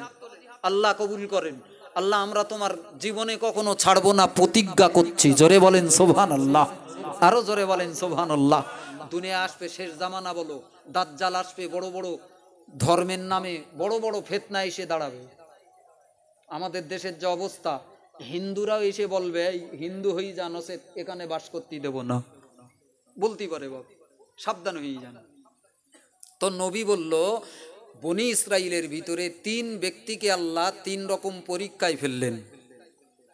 আল্লাহ কবুল করেন। আল্লাহ আমরা তোমার জীবনে কখনো ছাড়বো না প্রতিজ্ঞা করছি। জোরে বলেন সুবহানাল্লাহ, আরো জোরে বলেন সুবহানাল্লাহ। দুনিয়া আসবে শেষ জামানা, বলো দাজ্জাল আসবে, বড় বড় ধর্মের নামে বড় বড় ফিতনা এসে দাঁড়াবে। আমাদের দেশের যে অবস্থা, হিন্দুরাও এসে বলবে এই হিন্দু হয়ে যান, এখানে বাস করতে দেব না, বলতে পারে বাবা, সাবধান হয়ে যান। তো নবী বলল, বনি ইসরাইলের ভিতরে তিন ব্যক্তিকে আল্লাহ তিন রকম পরীক্ষায় ফেললেন।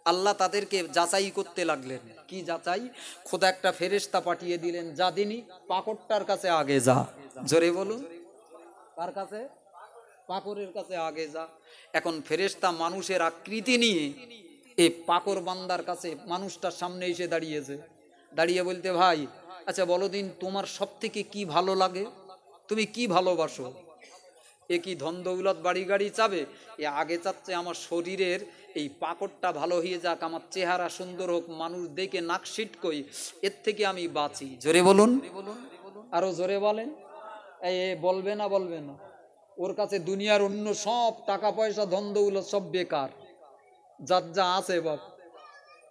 আল্লাহ তাদেরকে যাচাই করতে লাগলেন। কি যাচাই? খোদা একটা ফেরেশতা পাঠিয়ে দিলেন, যা দিনই পাকড়টার কাছে আগে যা। জোরে বলুন, কার কাছে? পাকড়ের কাছে আগে যা। এখন ফেরেশতা মানুষের আকৃতি নিয়ে এই পাকড় বান্দার কাছে, মানুষটার সামনে এসে দাঁড়িয়েছে। দাঁড়িয়ে বলতে, ভাই আচ্ছা বলো দিন, তোমার সব থেকে কি ভালো লাগে, তুমি কি ভালোবাসো? এ কি ধন দৌলত বাড়ি গাড়ি চাবে? এ আগে চাচ্ছে আমার শরীরের এই পাকড়টা ভালো হয়ে যাক, আমার চেহারা সুন্দর হোক, মানুষ দেখে নাক সিটকই, এর থেকে আমি বাঁচি। জোরে বলুন, আরো জোরে বলেন। এ বলবে না, বলবে না। ওর কাছে দুনিয়ার অন্য সব টাকা পয়সা ধন দৌলত সব বেকার, যার যা আছে বাপ।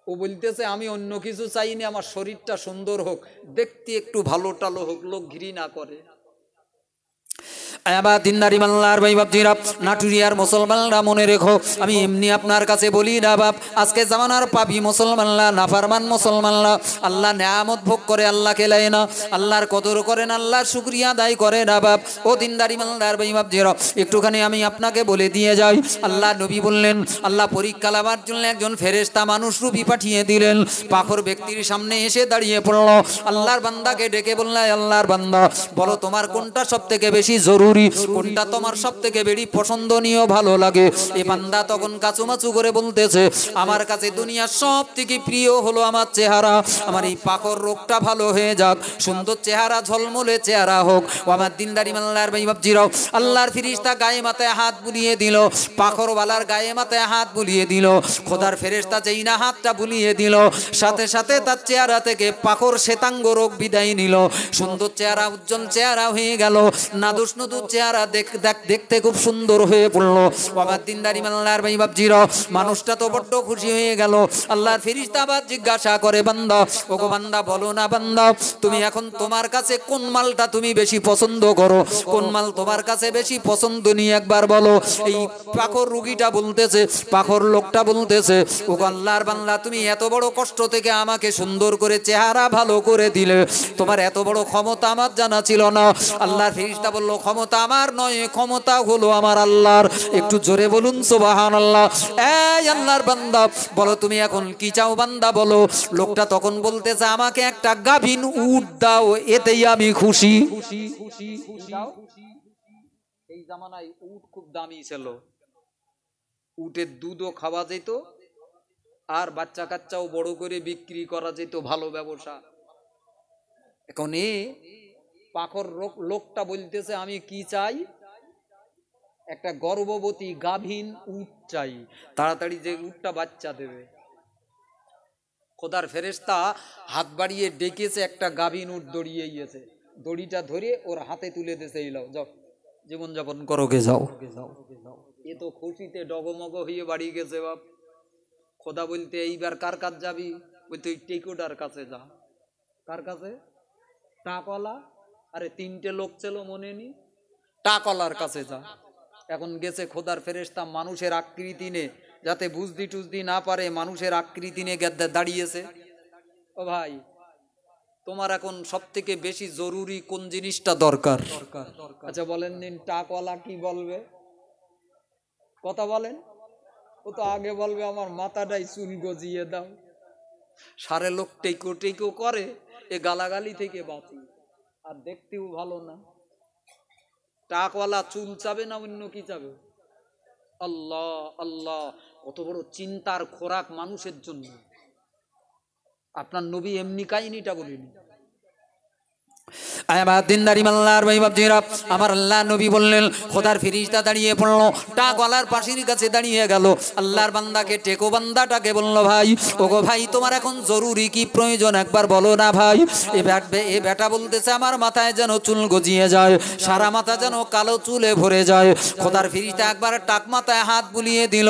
ও বলতেছে আমি অন্য কিছু চাইনি, আমার শরীরটা সুন্দর হোক, দেখতে একটু ভালো টালো হোক, লোক ঘৃণা করে। আবার দিনদারি মাল্লার ভাই বাপজিরা, নাটুরিয়ার মুসলমানরা মনে রেখো, আমি এমনি আপনার কাছে বলি না বাপ। আজকে জামানার পাপী মুসলমানরা, নাফরমান মুসলমানরা আল্লাহ নেয়ামত ভোগ করে, আল্লাহকে লাই না, আল্লাহর কদর করেন, আল্লাহর শুকরিয়া আদায় করে না বাপ। ও দিনদারি মাল্লার ভাই বাপজিরা, একটুখানি আমি আপনাকে বলে দিয়ে যাই। আল্লাহ নবী বললেন, আল্লাহ পরীক্ষা লাবার জন্য একজন ফেরেশতা মানুষ রূপী পাঠিয়ে দিলেন। পাখর ব্যক্তির সামনে এসে দাঁড়িয়ে পড়ল। আল্লাহর বান্দাকে ডেকে বললেন, আল্লাহর বান্দা বলো তোমার কোনটা সব থেকে বেশি জরুরি? জরুরি, কোনটা তোমার সব থেকে বেশি পছন্দনীয় ভালো লাগে। এ বান্দা তখন কাচুমাচু করে বলতেছে, আমার কাছে দুনিয়ার সব থেকে প্রিয় হলো আমার চেহারা, আমার এই পাকর রোগটা ভালো হয়ে যাক, সুন্দর চেহারা, ঝলমলে চেহারা হোক। ও আমার দিনদারি মাল্লার ভাই বাপজিরাও, আল্লাহর ফেরেশতা গায়ে মাথায় হাত বুলিয়ে দিল, পাকরওয়ালার গায়ে মাথায় হাত বুলিয়ে দিল। খোদার ফেরেশতা যেই না হাতটা বুলিয়ে দিল, সাথে সাথে তার চেহারা থেকে পাকর শ্বেতাঙ্গ রোগ বিদায় নিল। সুন্দর চেহারা, উজ্জ্বল চেহারা হয়ে গেল, নাদুস নদুর চেহারা দেখতে খুব সুন্দর হয়ে পড়লো। আমার দিনদারি মাল্লার ভাই বাপজিরাও, মানুষটা তো বড্ড খুশি হয়ে গেল। আল্লাহর ফেরেশতা আবার জিজ্ঞাসা করে, বান্দা, ওগো বান্দা, বলো না বান্দা, তুমি এখন তোমার কাছে কোন মালটা তুমি বেশি পছন্দ করো, কোন মাল তোমার কাছে বেশি পছন্দনীয় একবার বলো। এই পাখর রুগীটা বলতেছে, পাখর লোকটা বলতেছে, ওগো আল্লাহর বান্দা, তুমি এত বড় কষ্ট থেকে আমাকে সুন্দর করে চেহারা ভালো করে দিলে, তোমার এত বড় ক্ষমতা আমার জানা ছিল না। আল্লাহর ফেরেশতা বলল, ক্ষমতা আমার নয়, ক্ষমতা হলো আমার আল্লাহর। একটু জোরে বলুন সুবহানাল্লাহ। এই আল্লাহর বান্দা, বলো তুমি এখন কি চাও বান্দা, বলো। লোকটা তখন বলতেছে, আমাকে একটা গাভীন উট দাও, এতেই আমি খুশি। এই জামানায় উট খুব দামি ছিল, উটের দুধও খাওয়া যেত, আর বাচ্চা কাচ্চাও বড় করে বিক্রি করা যেত, ভালো ব্যবসা। এখন পাখর লোকটা বলতেছে, আমি কি চাই, একটা গর্ভবতী গাভীন উট চাই, তাড়াতাড়ি যে উটটা বাচ্চা দেবে। খোদার ফেরেশতা হাত বাড়িয়ে ডেকেছে, একটা গাভীন উট দড়িয়ে গিয়েছে, দড়িটা ধরে ওর হাতে তুলে দিয়েছে, এই লাও, যাও জীবনযাপন করো, গে যাও। এ তো খুশিতে ডগমগ হয়ে বাড়ি গেছে বাপ। খোদা বলতে, এইবার কার কাছে যাবি? বলতে, ওই টেকুটার কাছে যা। কার কাছে? টাকওয়ালা। আরে তিনটে লোক ছিল মনে নি, টাকওয়ালার কাছে যা। এখন গেছে খোদার ফেরেশতা মানুষের আকৃতি নে, যাতে বুঝদি টুজদি না পারে, মানুষের আকৃতি নিয়ে দাঁড়িয়েছে। ও ভাই, তোমার এখন সব থেকে বেশি জরুরি কোন জিনিসটা দরকার? আচ্ছা বলেন দিন, টাকওয়ালা কি বলবে? কথা বলেন। ও তো আগে বলবে, আমার মাথাটাই চুল গজিয়ে দাও। সারে লোক টেকো টেকো করে, এ গালাগালি থেকে বাঁচি, আর দেখতেও ভালো না। টাকওয়ালা চুল চাবে না অন্য কি চাবে? আল্লাহ আল্লাহ, কত বড় চিন্তার খোরাক মানুষের জন্য। আপনার নবী এমনি কাহিনীটা বলিনি। আমার দিনদারি মাল্লার ভাই বাপজিরা, আমার আল্লাহ নবী বললেন, খোদার ফেরেশতা দাঁড়িয়ে পড়লো, টাকওয়ালার পাশের কাছে দাঁড়িয়ে গেল, আল্লাহর বান্দাকে টেকো বান্দাটাকে বলল, ভাই, ওগো ভাই, তোমার এখন জরুরি কি প্রয়োজন একবার বলো না ভাই। এ বেটা বলতেছে, আমার মাথায় যেন চুল গজিয়ে যায়, সারা মাথা যেন কালো চুলে ভরে যায়। খোদার ফেরেশতা একবার টাক মাথায় হাত বুলিয়ে দিল,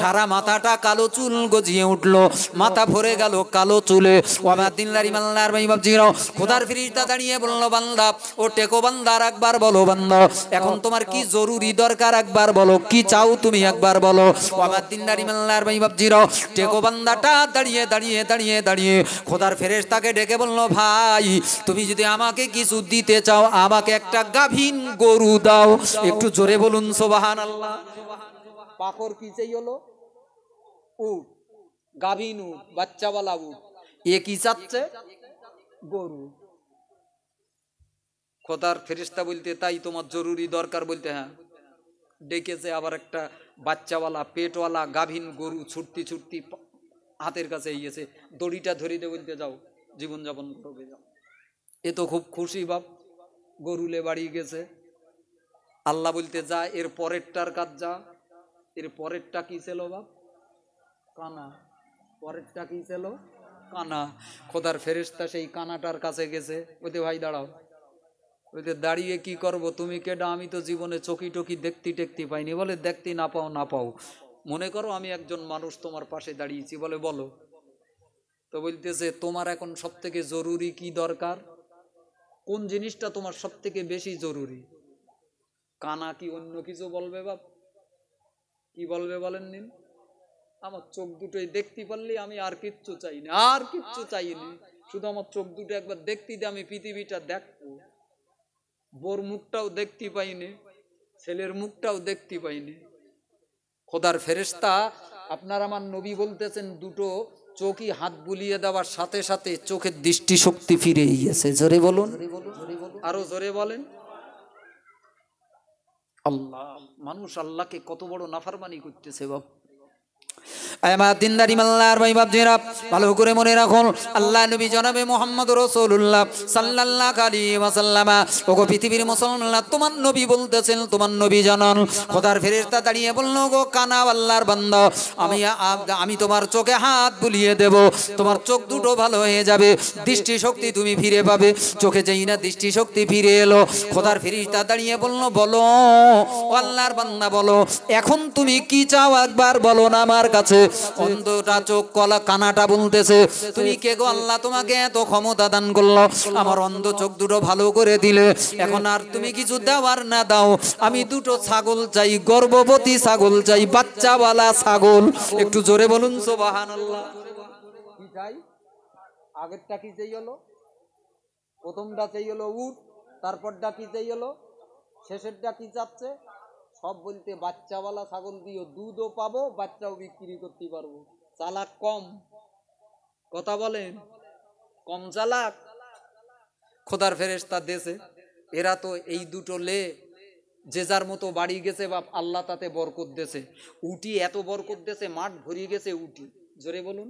সারা মাথাটা কালো চুল গজিয়ে উঠলো, মাথা ভরে গেল কালো চুলে। ও আমার দিনদারি মাল্লার ভাই বাপজিরা, খোদার ফেরেশতা দাঁড়িয়ে বললো, বান্দা, ও টেকো বান্দার একবার বলো, বান্দা, এখন তোমার কি জরুরি দরকার একবার বলো, কি চাও তুমি একবার বলো। ও আমার দিনদারি মাল্লার ভাই বাপজিরা, টেকো বান্দাটা দাঁড়িয়ে দাঁড়িয়ে দাঁড়িয়ে দাঁড়িয়ে খোদার ফেরেশতাকে ডেকে বললো, ভাই, তুমি যদি আমাকে কিছু দিতে চাও, আমাকে একটা গাভীন গরু দাও। একটু জোরে বলুন সুবহানাল্লাহ। পাকর কি চাই হলো? উট, গাভীন উট, বাচ্চাওয়ালা উট। এ কি চাচ্ছে? গরু। খোদার ফেরেশতা বলতে, তাই তোমার জরুরি দরকার? বলতে, হ্যাঁ। ডেকেছে আবার একটা বাচ্চাওয়ালা পেটওয়ালা গাভীন গরু, ছুটতি ছুটতি হাতের কাছে গিয়েছে, দড়িটা ধরিতে বলতে, যাও জীবনযাপন করবে, যাও। এ তো খুব খুশি বাপ, গরুলে বাড়ি গেছে। আল্লাহ বলতে, যা এর পরেরটার কাজ যা। এর পরেরটা কি ছিল বাপ? কানা। পরেরটা কি ছিল? কানা। খোদার ফেরেশতা সেই কানাটার কাছে গেছে, বলতে, ভাই দাঁড়াও। বলতে, দাঁড়িয়ে কি করব, তুমি কেডা? আমি তো জীবনে চকি টকি দেখতে পাইনি। বলে, দেখতে না পাও না পাও, মনে করো আমি একজন মানুষ তোমার পাশে দাঁড়িয়েছি। বলে, বলো। তো বলতেছে, তোমার এখন সব থেকে জরুরি কি দরকার, কোন জিনিসটা তোমার সব থেকে বেশি জরুরি? কানা কি অন্য কিছু বলবে বাপ? কি বলবে বলেন নিন? আমার চোখ দুটোই দেখতে পারলে আমি আর কিচ্ছু চাই না, আর কিচ্ছু চাইনি, শুধু আমার চোখ দুটো একবার দেখতে দিয়ে আমি পৃথিবীটা দেখবো। বোর মুখটাও দেখতে পাইনি, ছেলের মুখটাও দেখতে পাইনি। খোদার ফেরেশতা, আপনার আমার নবী বলতেছেন, দুটো চোখই হাত বুলিয়ে দেওয়ার সাথে সাথে চোখের দৃষ্টি শক্তি ফিরে গিয়েছে। জোরে বলুন, আরো জোরে বলেন। আল্লাহ, মানুষ আল্লাহকে কত বড় নাফরমানি করতেছে বাবা। আমার দিনদারি মাল্লার ভাই বাপজিরা, ভালো করে মনে রাখুন, আল্লাহ নবী জনাবে মুহাম্মদ রাসূলুল্লাহ সাল্লাল্লাহু আলাইহি ওয়াসাল্লাম, ওগো পৃথিবীর মুসলমান, তোমার নবী বলতেছেন, তোমার নবী জানান, খোদার ফেরেশতা দাঁড়িয়ে বলল, গো কানা আল্লাহর বান্দা, আমি তোমার চোখে হাত বুলিয়ে দেব, তোমার চোখ দুটো ভালো হয়ে যাবে, দৃষ্টি শক্তি তুমি ফিরে পাবে। চোখে যেই না দৃষ্টি শক্তি ফিরে এলো, খোদার ফেরেশতা দাঁড়িয়ে বলল, বলো ও আল্লাহর বান্দা, বলো এখন তুমি কি চাও, একবার বলো না আমার কাছে। অন্ধটা চোখ কলা কানাটা বলতেছে, তুমি কে গো আল্লাহ, তোমাকে এত ক্ষমতা দান করলো, আমার অন্ধ চোখ দুটো ভালো করে দিলে, এখন আর তুমি কিছু দেওয়ার না দাও, আমি দুটো ছাগল চাই, গর্ভবতী ছাগল চাই, বাচ্চাওয়ালা ছাগল। একটু জোরে বলুন সুবহানাল্লাহ। কি চাই? আগেরটা কি চাই হলো? প্রথমটা চাই হলো উট, তারপরটা কি চাই হলো? শেষেরটা কি চাচ্ছে? সব বলতে বাচ্চাওয়ালা ছাগল দিও, দুধও পাবো, বাচ্চাও বিক্রি করতে পারবো। চালাক কম, কথা বলেন, কম চালাক খোদার ফেরেশতা দেশে। এরা তো এই দুটো লে যে যার মতো বাড়ি গেছে বাপ, আল্লাহ তাতে বরকত দেছে। উটি এত বরকত দেছে, মাঠ ভরিয়ে গেছে উটি। জোরে বলুন,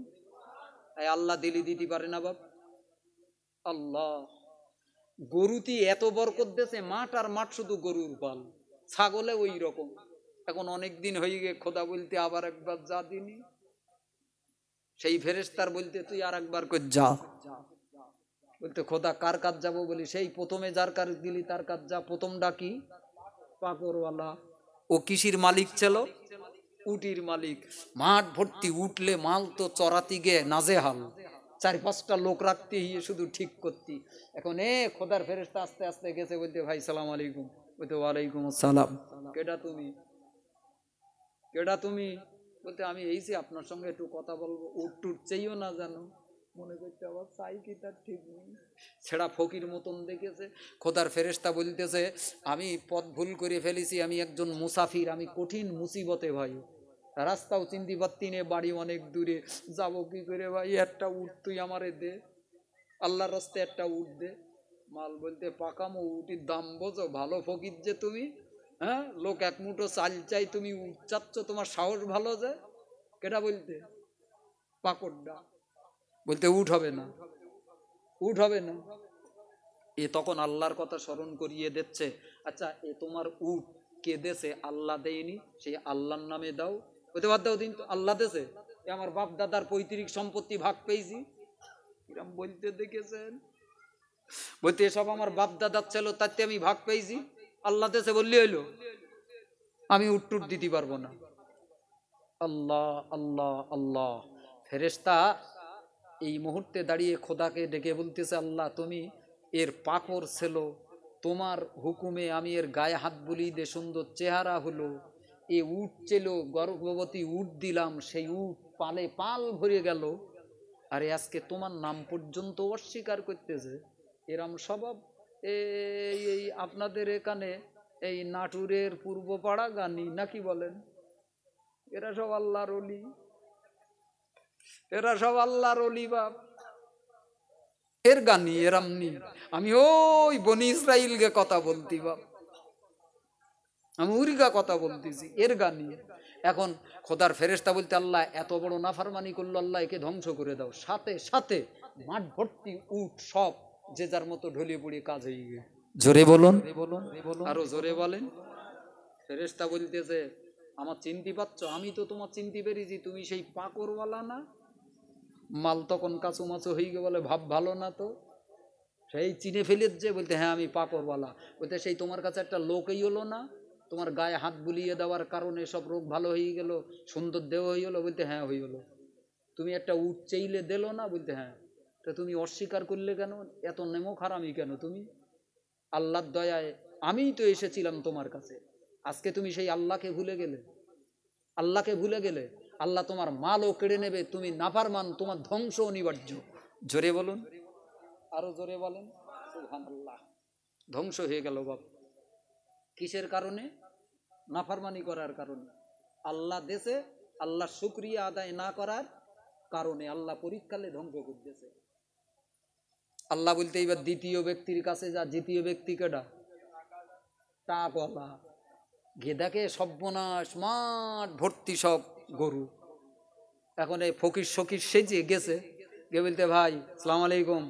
আল্লাহ দিলি দিতে পারে না বাপ? আল্লাহ গরুতি এত বরকত দেছে, মাঠ আর মাঠ, শুধু গরুর পাল, ছাগলে ওই রকম। এখন অনেক দিন হয়ে গে, খোদা বলতে আবার একবার যা দিনি, সেই ফেরেশতার বলতে তুই আর একবার কর যা, বলতে খোদা কার কাজ যাবো বলি, সেই প্রথমে যার কাজ দিলি তার কাজ যা। প্রথমটা কি? পাকড়ওয়ালা। ও কিসির মালিক ছিল? উটির মালিক। মাঠ ভর্তি উঠলে মাল তো চড়াতে গে নাজেহাল, 4-5টা লোক রাখতে গিয়ে শুধু ঠিক করতি। এখন খোদার ফেরেশতা আস্তে আস্তে গেছে, বলতে ভাই সালাম আলাইকুম, বলতে ওয়ালাইকুম আসসালাম। কেডা তুমি? কেডা তুমি? বলতে আমি এইছি আপনার সঙ্গে একটু কথা বলবো। উট টুট চাইও না জানো, মনে করতে আবার চাই কি তার ঠিক নেই, ছেঁড়া ফকির মতন দেখেছে। খোদার ফেরেশতা বলতেছে, আমি পথ ভুল করে ফেলেছি, আমি একজন মুসাফির, আমি কঠিন মুসিবতে ভাই, রাস্তাও চিনতে পারতি নে, বাড়ি অনেক দূরে, যাবো কি করে ভাই, একটা উট তুই আমারে দে, আল্লাহর রাস্তায় একটা উট দে। মাল বলতে পাকামো, উটির দাম বোঝো, ভালো ফকির যে তুমি, হ্যাঁ, লোক এক মুঠো চাল চাই, তুমি উট চাচ্ছ, তোমার সাহস ভালো যে। কেটা বলতে? পাকড়ডা। বলতে উঠ হবে না, উঠ হবে না। এ তখন আল্লাহর কথা স্মরণ করিয়ে দিচ্ছে, আচ্ছা এ তোমার উট কে দেশে? আল্লাহ দেয়নি, সেই আল্লাহর নামে দাও। হতে বাদ দাও দিন, তো আল্লাহ দেশে, আমার বাপ দাদার পৈতৃক সম্পত্তি ভাগ পেয়েছি, এরম বলতে দেখেছেন? বলতে এসব আমার বাপ দাদার ছিল, তাতে আমি ভাগ পেয়েছি, আল্লাহ দেশে বললি হইলো, আমি উট্টুট দিতে পারবো না। আল্লাহ আল্লাহ আল্লাহ। ফেরেশতা এই মুহূর্তে দাঁড়িয়ে খোদাকে ডেকে বলতেছে, আল্লাহ তুমি এর পাকড় ছিল, তোমার হুকুমে আমি এর গায়ে হাত বুলিয়ে দে, সুন্দর চেহারা হলো, এ উট ছিল, গর্ভবতী উট দিলাম, সেই উট পালে পাল ভরে গেল, আরে আজকে তোমার নাম পর্যন্ত অস্বীকার করতেছে। এরম স্বভাব এই আপনাদের এখানে এই নাটুরের পূর্ব পাড়া গানি নাকি বলেন, এরা সব আল্লাহর ওলি, এরা সব আল্লাহর ওলি বাপ, এর গানি এরাম নি। আমি ওই বনি ইসরাইলকে কথা বলতি বাপ, আমি উরিগা কথা বলতেছি, এর গানি। এখন খোদার ফেরেশতা বলতে, আল্লাহ এত বড় নাফরমানি করলো, আল্লাহ একে ধ্বংস করে দাও। সাথে সাথে মাঠ ভর্তি উট, সব যে যার মতো ঢলিয়ে পড়িয়ে কাজ হয়ে গিয়ে। জোরে বলুন, আরো জোরে বলেন। ফেরেশতা বলতেছে, আমার চিনতে পারছো? আমি তো তোমার চিনতে পেরেছি, তুমি সেই পাকড়ওয়ালা না? মাল তখন কাঁচু মাচু হয়ে গে, বলে ভাব ভালো না তো, সেই চিনে ফেলে যে, বলতে হ্যাঁ আমি পাকড়ওয়ালা। বলতে সেই তোমার কাছে একটা লোকই হলো না, তোমার গায়ে হাত বুলিয়ে দেওয়ার কারণে সব রোগ ভালো হয়ে গেল, সুন্দর দেহ হয়ে গেলো? বলতে হ্যাঁ হয়ে গেলো। তুমি একটা উট চাইলে দিল না? বলতে হ্যাঁ। তা তুমি অস্বীকার করলে কেন? এত নেমো খারামি কেন তুমি? আল্লাহর দয়ায় আমিই তো এসেছিলাম তোমার কাছে, আজকে তুমি সেই আল্লাহকে ভুলে গেলে, আল্লাহকে ভুলে গেলে, আল্লাহ তোমার মালও কেড়ে নেবে, তুমি নাফরমান, তোমার ধ্বংস অনিবার্য। জোরে বলুন, আরো জোরে বলেন সুবহানাল্লাহ। ধ্বংস হয়ে গেল বাপ, কিসের কারণে? নাফরমানি করার কারণে। আল্লাহ দেশে আল্লাহ শুকরিয়া আদায় না করার কারণে আল্লাহ পরীক্ষালে ধ্বংস করতেছে। আল্লাহ বলতে এবার দ্বিতীয় ব্যক্তির কাছে যা, দ্বিতীয় ব্যক্তি কেডা? টাকওয়ালা। গিয়ে দেখে সর্বনাশ, মাঠ ভর্তি সব গরু। এখন এই ফকির শকির সেজে গেছে, গিয়ে বলতে ভাই সালাম আলাইকুম।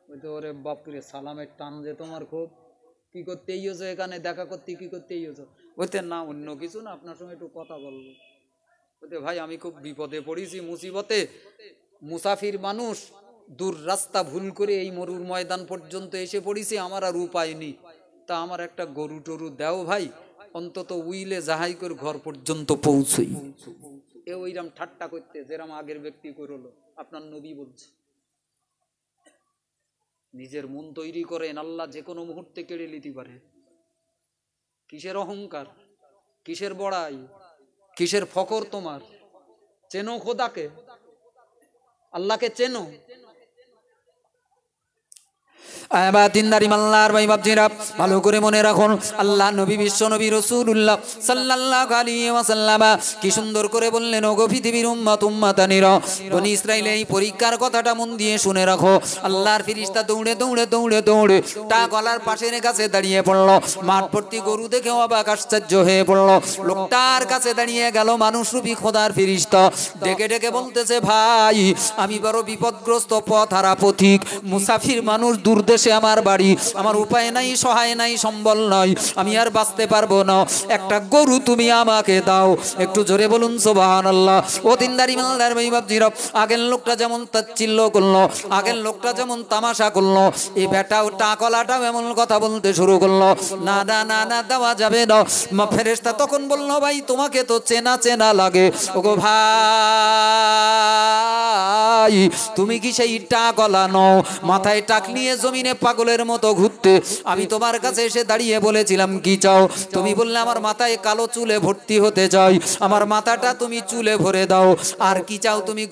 বলতে ওরে বাপুরে, সালামের টান যে তোমার খুব, কি করতে ইয়েছো এখানে, দেখা করতে কি করতে ইয়েছো? বলতে না অন্য কিছু না, আপনার সঙ্গে একটু কথা বলবো। বলতে ভাই আমি খুব বিপদে পড়েছি, মুসিবতে, মুসাফির মানুষ, দূর রাস্তা ভুল করে এই মরুর ময়দান পর্যন্ত এসে পড়েছি, আমার আর উপায় নেই, তা আমার একটা গরু টরু দাও ভাই, অন্তত উইলে যাহাই করে ঘর পর্যন্ত পৌঁছই। এ ওইরাম ঠাট্টা করতে যেরাম আগের ব্যক্তি করলো, আপনার নবী বলছে নিজের মন তৈরি করেন, আল্লাহ যে কোনো মুহূর্তে কেড়ে নিতে পারে। কিসের অহংকার, কিসের বড়াই, কিসের ফকর তোমার? চেনো খোদাকে, আল্লাহকে চেনো। ভালো করে মনে রাখুন, আল্লাহ নবী, বিশ্ব নবী রাসূলুল্লাহ সাল্লাল্লাহু আলাইহি ওয়াসাল্লাম কি সুন্দর করে বললেন, ওগো পৃথিবীর উম্মত উম্মাতানিরা, বনি ইসরাইলের এই পরীক্ষার কথাটা মন দিয়ে শুনে রাখো। আল্লাহর ফেরেশতা দৌড়ে দৌড়ে দৌড়ে দৌড়ে টা গলার পাশের কাছে দাঁড়িয়ে পড়লো। মাঠ ভর্তি গরু দেখে অবাক আশ্চর্য হয়ে পড়লো। লোকটার কাছে দাঁড়িয়ে গেল মানুষরূপী খোদার ফেরেশতা, ডেকে ডেকে বলতেছে, ভাই আমি বড় বিপদগ্রস্ত, পথ হারা পথিক, মুসাফির মানুষ, দূর দেশে আমার বাড়ি, আমার উপায় নাই, সহায় নাই, সম্বল নাই, আমি আর বাঁচতে পারবো না, একটা গরু তুমি আমাকে দাও। একটু জোরে বলুন সুবহানাল্লাহ। ও দিনদারি মালদার ভাই বাপজিরা, আগের লোকটা যেমন তাচ্ছিল্য করলো, আগের লোকটা যেমন তামাশা করলো, এই বেটাও টাকলাটাও এমন কথা বলতে শুরু করলো, না না না না, দেওয়া যাবে না। ফেরেশতা তখন বললো, ভাই তোমাকে তো চেনা চেনা লাগে। ওগো ভাই, তুমি কি সেই টাকলা নও, মাথায় টাক নিয়ে জমিনে পাগলের মতো ঘুরতে? আমি তোমার কাছে এসে দাঁড়িয়ে বলেছিলাম কি চাও, তুমি বললে আমার মাথায় কালো চুলে ভর্তি হতে চাই, আমার মাথাটা তুমি চুলে ভরে দাও। আর কি চাও তুমি?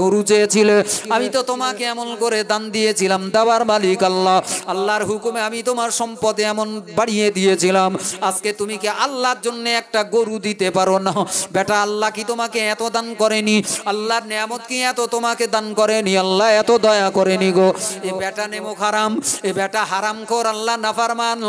গরু চেয়েছিলে, আমি তো তোমাকে এমন করে দান দিয়েছিলাম, দেওয়ার মালিক আল্লাহ, আল্লাহর হুকুমে আমি তোমার সম্পদে এমন বাড়িয়ে দিয়েছিলাম, আজকে তুমি কি আল্লাহর জন্য একটা গরু দিতে পারো না? বেটা, আল্লাহ কি তোমাকে এত দান করেনি? আল্লাহর নিয়ামত কি এত তোমাকে দান করেনি? আল্লাহ এত দয়া করেনি গো? এ বেটা নেমুখ হারাম, এ বেটা হারাম খোর, আল্লাহ নাফরমান,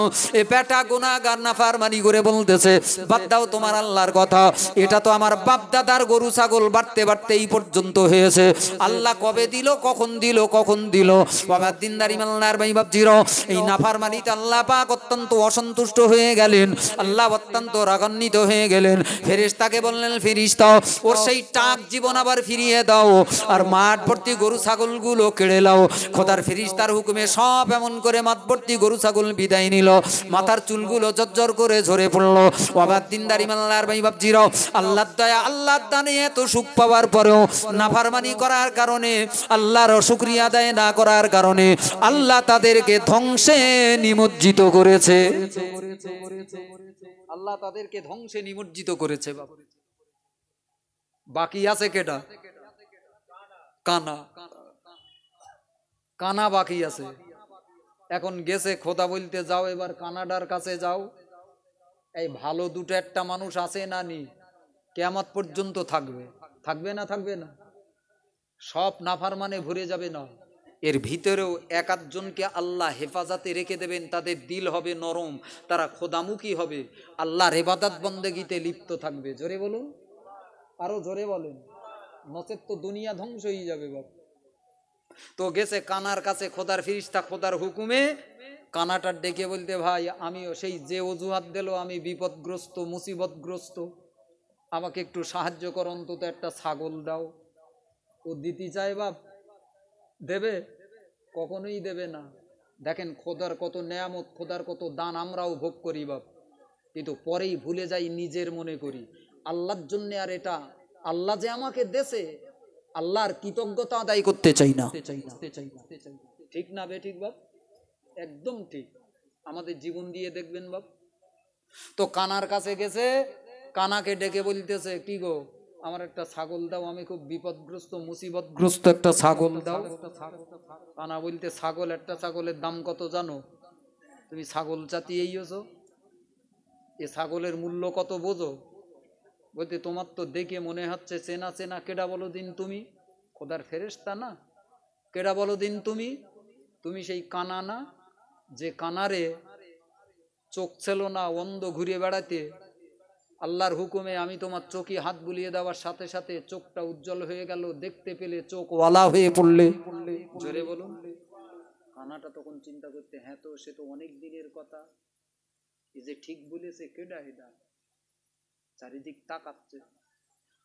এ বেটা গুনাহগার, নাফরমানি করে বলতেছে, বাদ দাও তোমার আল্লাহর কথা, এটা তো আমার বাপ দাদার গরু ছাগল বাড়তে বাড়তে এই পর্যন্ত হয়েছে, আল্লাহ কবে দিল, কখন দিল, কখন দিল? বাবা দিনদারি মাল্লার ভাই বাপজিরো, এই নাফরমানিতে আল্লাহ পাক অত্যন্ত অসন্তুষ্ট হয়ে গেলেন, আল্লাহ অত্যন্ত রাগান্বিত হয়ে গেলেন। ফেরেশতাকে বললেন, ফেরেশতা ওর সেই টাক জীবন আবার ফিরিয়ে দাও, আর মাঠ ভর্তি গরু ছাগলগুলো কেড়ে লাও। খোদার ফেরেশতার হুকুমে সব এমন করে মাঠ ভর্তি গরু ছাগল বিদায় নিল, মাথার চুলগুলো জর্জর করে ঝরে পড়লো। বাবা দিনদারি মাল্লার ভাই বাপজিরো, আল্লাহর দয়া, আল্লাহর দানে এত সুখ পাওয়ার পরেও নাফরমানি করার কারণে, আল্লাহর শুকরিয়া আদায় না করার কারণে আল্লাহ তাদেরকে ধ্বংসে নিমজ্জিত করেছে। আল্লাহ তাদেরকে ধ্বংসে নিমজ্জিত করেছে। বাকি আছে কেটা? কানা, কানা বাকি আছে। এখন গেছে, খোদা বলতে যাও এবার কানাডার কাছে যাও, এই ভালো দুটো একটা মানুষ আছে না নি, কিয়ামত পর্যন্ত থাকবে, থাকবে না? থাকবে না? সব নাফরমানে ভরে যাবে না, এর ভিতরেও এক আধজনকে আল্লাহ হেফাজতে রেখে দেবেন, তাদের দিল হবে নরম, তারা খোদামুখী হবে, আল্লাহর ইবাদত বন্দেগীতে লিপ্ত থাকবে। জোরে বলুন, আরো জোরে বলেন, নচেত তো দুনিয়া ধ্বংস হয়ে যাবে বাবা। তো গেছে কানার কাছে, খোদার ফেরেশতা খোদার হুকুমে কানাটার ডেকে বলতে, ভাই আমিও সেই যে অজুহাত দিল, আমি বিপদগ্রস্ত, মুসিবতগ্রস্ত, আমাকে একটু সাহায্য করো, অন্তত একটা ছাগল দাও। ও দিতে চায় বাপ, দেবে? কখনোই দেবে না। দেখেন খোদার কত নেয়ামত, খোদার কত দান আমরাও ভোগ করি বাপ, কিন্তু পরেই ভুলে যাই, নিজের মনে করি আল্লাহর জন্য, আর এটা আল্লাহ যে আমাকে দেশে, আল্লাহর কৃতজ্ঞতা আদায় করতে চাই না। ঠিক না বে? ঠিক বাপ, একদম ঠিক। আমাদের জীবন দিয়ে দেখবেন বাপ। তো কানার কাছে গেছে, কানাকে ডেকে বলতেছে, কি গো আমার একটা ছাগল দাও, আমি খুব বিপদগ্রস্ত, মুসিবতগ্রস্ত, একটা ছাগল দাও। কানা বলতে, ছাগল, একটা ছাগলের দাম কত জানো? তুমি ছাগল চাতিয়েছো, এ ছাগলের মূল্য কত বোঝো? বলতে, তোমার তো দেখে মনে হচ্ছে চেনা চেনা। কেডা বলো দিন তুমি? খোদার ফেরেশতা না? কেডা বলো দিন তুমি? তুমি সেই কানা না, যে কানারে চোখ ছিল না, অন্ধ ঘুরে বেড়াতে, আল্লাহর হুকুমে আমি তোমার চোখে হাত বুলিয়ে দেওয়ার সাথে সাথে চোখটা উজ্জ্বল হয়ে গেল, দেখতে পেলে, চোখ ওয়ালা হয়ে পড়লে। জোরে বলুন। কানাটা তখন চিন্তা করতে, হ্যাঁ তো সে তো অনেক দিনের কথা, এই যে ঠিক বলেছে কেডা এটা, চারিদিক তাকাচ্ছে।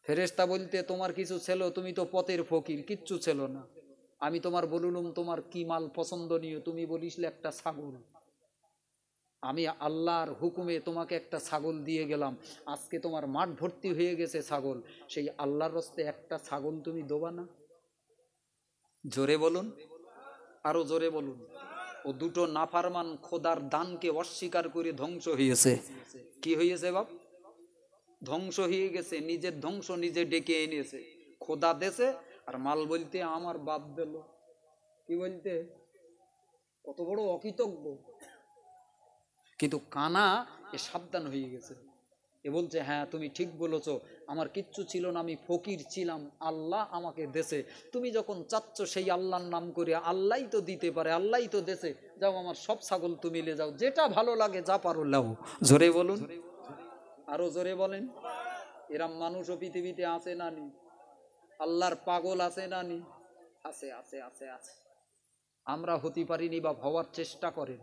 ফেরেশতা বলতে, তোমার কিছু ছিল, তুমি তো পথের ফকির, কিচ্ছু ছিল না। আমি তোমার বললুম তোমার কি মাল পছন্দনীয়, তুমি বলিসলে একটা ছাগল। আমি আল্লাহর হুকুমে তোমাকে একটা ছাগল দিয়ে গেলাম, আজকে তোমার মাঠ ভর্তি হয়ে গেছে ছাগল, সেই আল্লাহর রস্তে একটা ছাগল তুমি দেবা না? জোরে বলুন, আরো জোরে বলুন। ও দুটো নাফারমান খোদার দানকে অস্বীকার করে ধ্বংস হয়েছে। কি হয়েছে বাপ? ধ্বংস হয়ে গেছে, নিজের ধ্বংস নিজে ডেকে এনেছে। খোদা দেশে আর মাল বলতে আমার বাপ দিল। কি বলতে? কত বড় অকৃতজ্ঞ। কিন্তু কানা এ সাবধান হয়ে গেছে, এ বলছে হ্যাঁ তুমি ঠিক বলেছো, আমার কিচ্ছু ছিল না, আমি ফকির ছিলাম, আল্লাহ আমাকে দেশে, তুমি যখন চাচ্ছ সেই আল্লাহর নাম করে, আল্লাহই তো দিতে পারে, আল্লাহই তো দেশে, যাও আমার সব ছাগল তুমি নিয়ে যাও, যেটা ভালো লাগে যা পারো লাও। জোরে বলুন, আরো জোরে বলেন। এরম মানুষও পৃথিবীতে আছে না নি? আল্লাহর পাগল আছে না নি? আছে আছে আছে আছে। আমরা হতে পারিনি বা হওয়ার চেষ্টা করেন।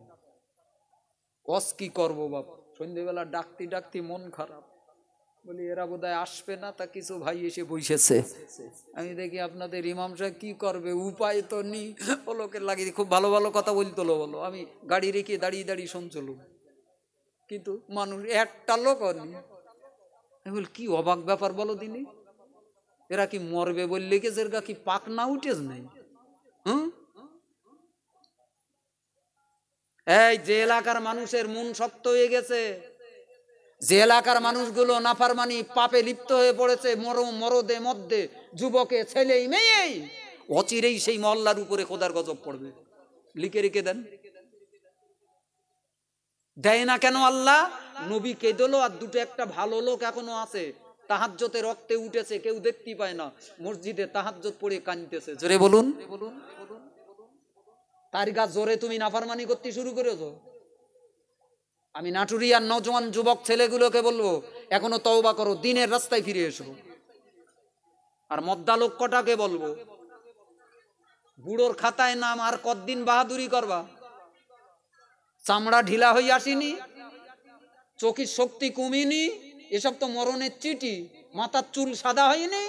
কস কি করবো বাপ, সন্ধ্যেবেলা ডাকতে ডাকতে মন খারাপ, বলি এরা বোধহয় আসবে না, তা কিছু ভাই এসে বসেছে। আমি দেখি আপনাদের ইমাম সাহেব কি করবে, উপায় তো নেই, ওলোকে লাগিয়ে খুব ভালো ভালো কথা বলতো বলো, আমি গাড়ি রেখে দাঁড়িয়ে দাঁড়িয়ে শুনছিল, কিন্তু মানুষ একটা লোক নেই। আমি বলি কি অবাক ব্যাপার বলো দিনি, এরা কি মরবে বললে কি এর গা কি পাক না উঠেছ নাই? হুম, এই যে এলাকার মানুষের মন শক্ত হয়ে গেছে, যে এলাকার মানুষগুলো নাফরমানি পাপে লিপ্ত হয়ে পড়েছে, মরদে মধ্যে, যুবকে ছেলেই মেয়েই, অচিরেই সেই মহল্লার উপরে খোদার গজব পড়বে। লিখে রেখে দেন। দেয় না কেন আল্লাহ? নবী কেঁদল আর দুটো একটা ভালো লোক এখনো আছে, তাহাজ্জতে রক্তে উঠেছে, কেউ দেখতে পায় না, মসজিদে তাহাজ্জত পড়ে কাঁদতেছে। জোরে বলুন। তার গা জোরে তুমি নাফরমানি করতে শুরু করেছো। আমি নাটুরিয়ার নওজোয়ান যুবক ছেলেগুলোকে বলবো, এখনো তওবা করো, দিনের রাস্তায় ফিরে এসো। আর মদ্দা লোক কটাকে বলবো, বুড়োর খাতায় নাম, আর কতদিন বাহাদুরি করবা? চামড়া ঢিলা হয়ে আসেনি, চোখের শক্তি কমিনি, এসব তো মরণের চিঠি, মাথার চুল সাদা হয়নি,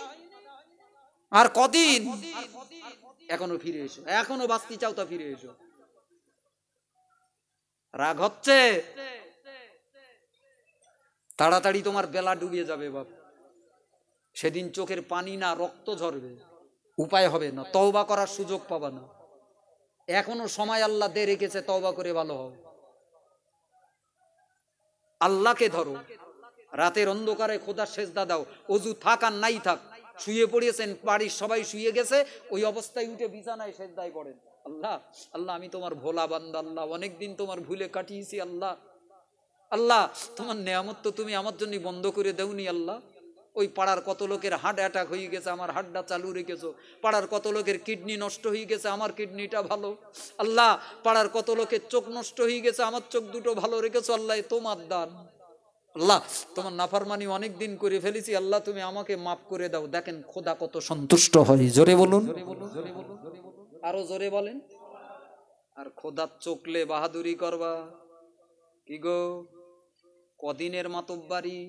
আর কদিন? এখনো ফিরে এসো, এখনো বাঁচতে চাও তা ফিরে এসো। রাগ হচ্ছে, তাড়াতাড়ি তোমার বেলা ডুবিয়ে যাবে বাপ, সেদিন চোখের পানি না রক্ত ঝরবে, উপায় হবে না, তওবা করার সুযোগ পাবা না। এখনো সময় আল্লাহ দিয়ে রেখেছে, তওবা করে ভালো হও, আল্লাহকে ধরো। রাতের অন্ধকারে খোদার সেজদা দাও, অজু থাক আর নাই থাক, শুয়ে পড়িয়েছেন, বাড়ির সবাই শুয়ে গেছে, ওই অবস্থায় উঠে বিছানায় সেজদায় পড়েন, আল্লাহ আল্লাহ আমি তোমার ভোলা বান্দা, আল্লাহ অনেকদিন তোমার ভুলে কাটিয়েছি, আল্লাহ আল্লাহ তোমার নেয়ামত তো তুমি আমার জন্য বন্ধ করে দেওনি, আল্লাহ ওই পাড়ার কত লোকের হার্ট অ্যাটাক হয়ে গেছে, আমার হার্টটা চালু রেখেছো, পাড়ার কত লোকের কিডনি নষ্ট হয়ে গেছে, আমার কিডনিটা ভালো, আল্লাহ পাড়ার কত লোকের চোখ নষ্ট হয়ে গেছে, আমার চোখ দুটো ভালো রেখেছো, আল্লাহ তোমার দান, আল্লাহ তোমার নাফরমানি অনেক দিন করে ফেলেছি, আল্লাহ তুমি আমাকে মাফ করে দাও। দেখেন খোদা কত সন্তুষ্ট হয়। জোরে বলুন, আরো জোরে বলেন। আর খোদার চোখলে বাহাদুরি করবা কি গো? কদিনের মাতব্বারি,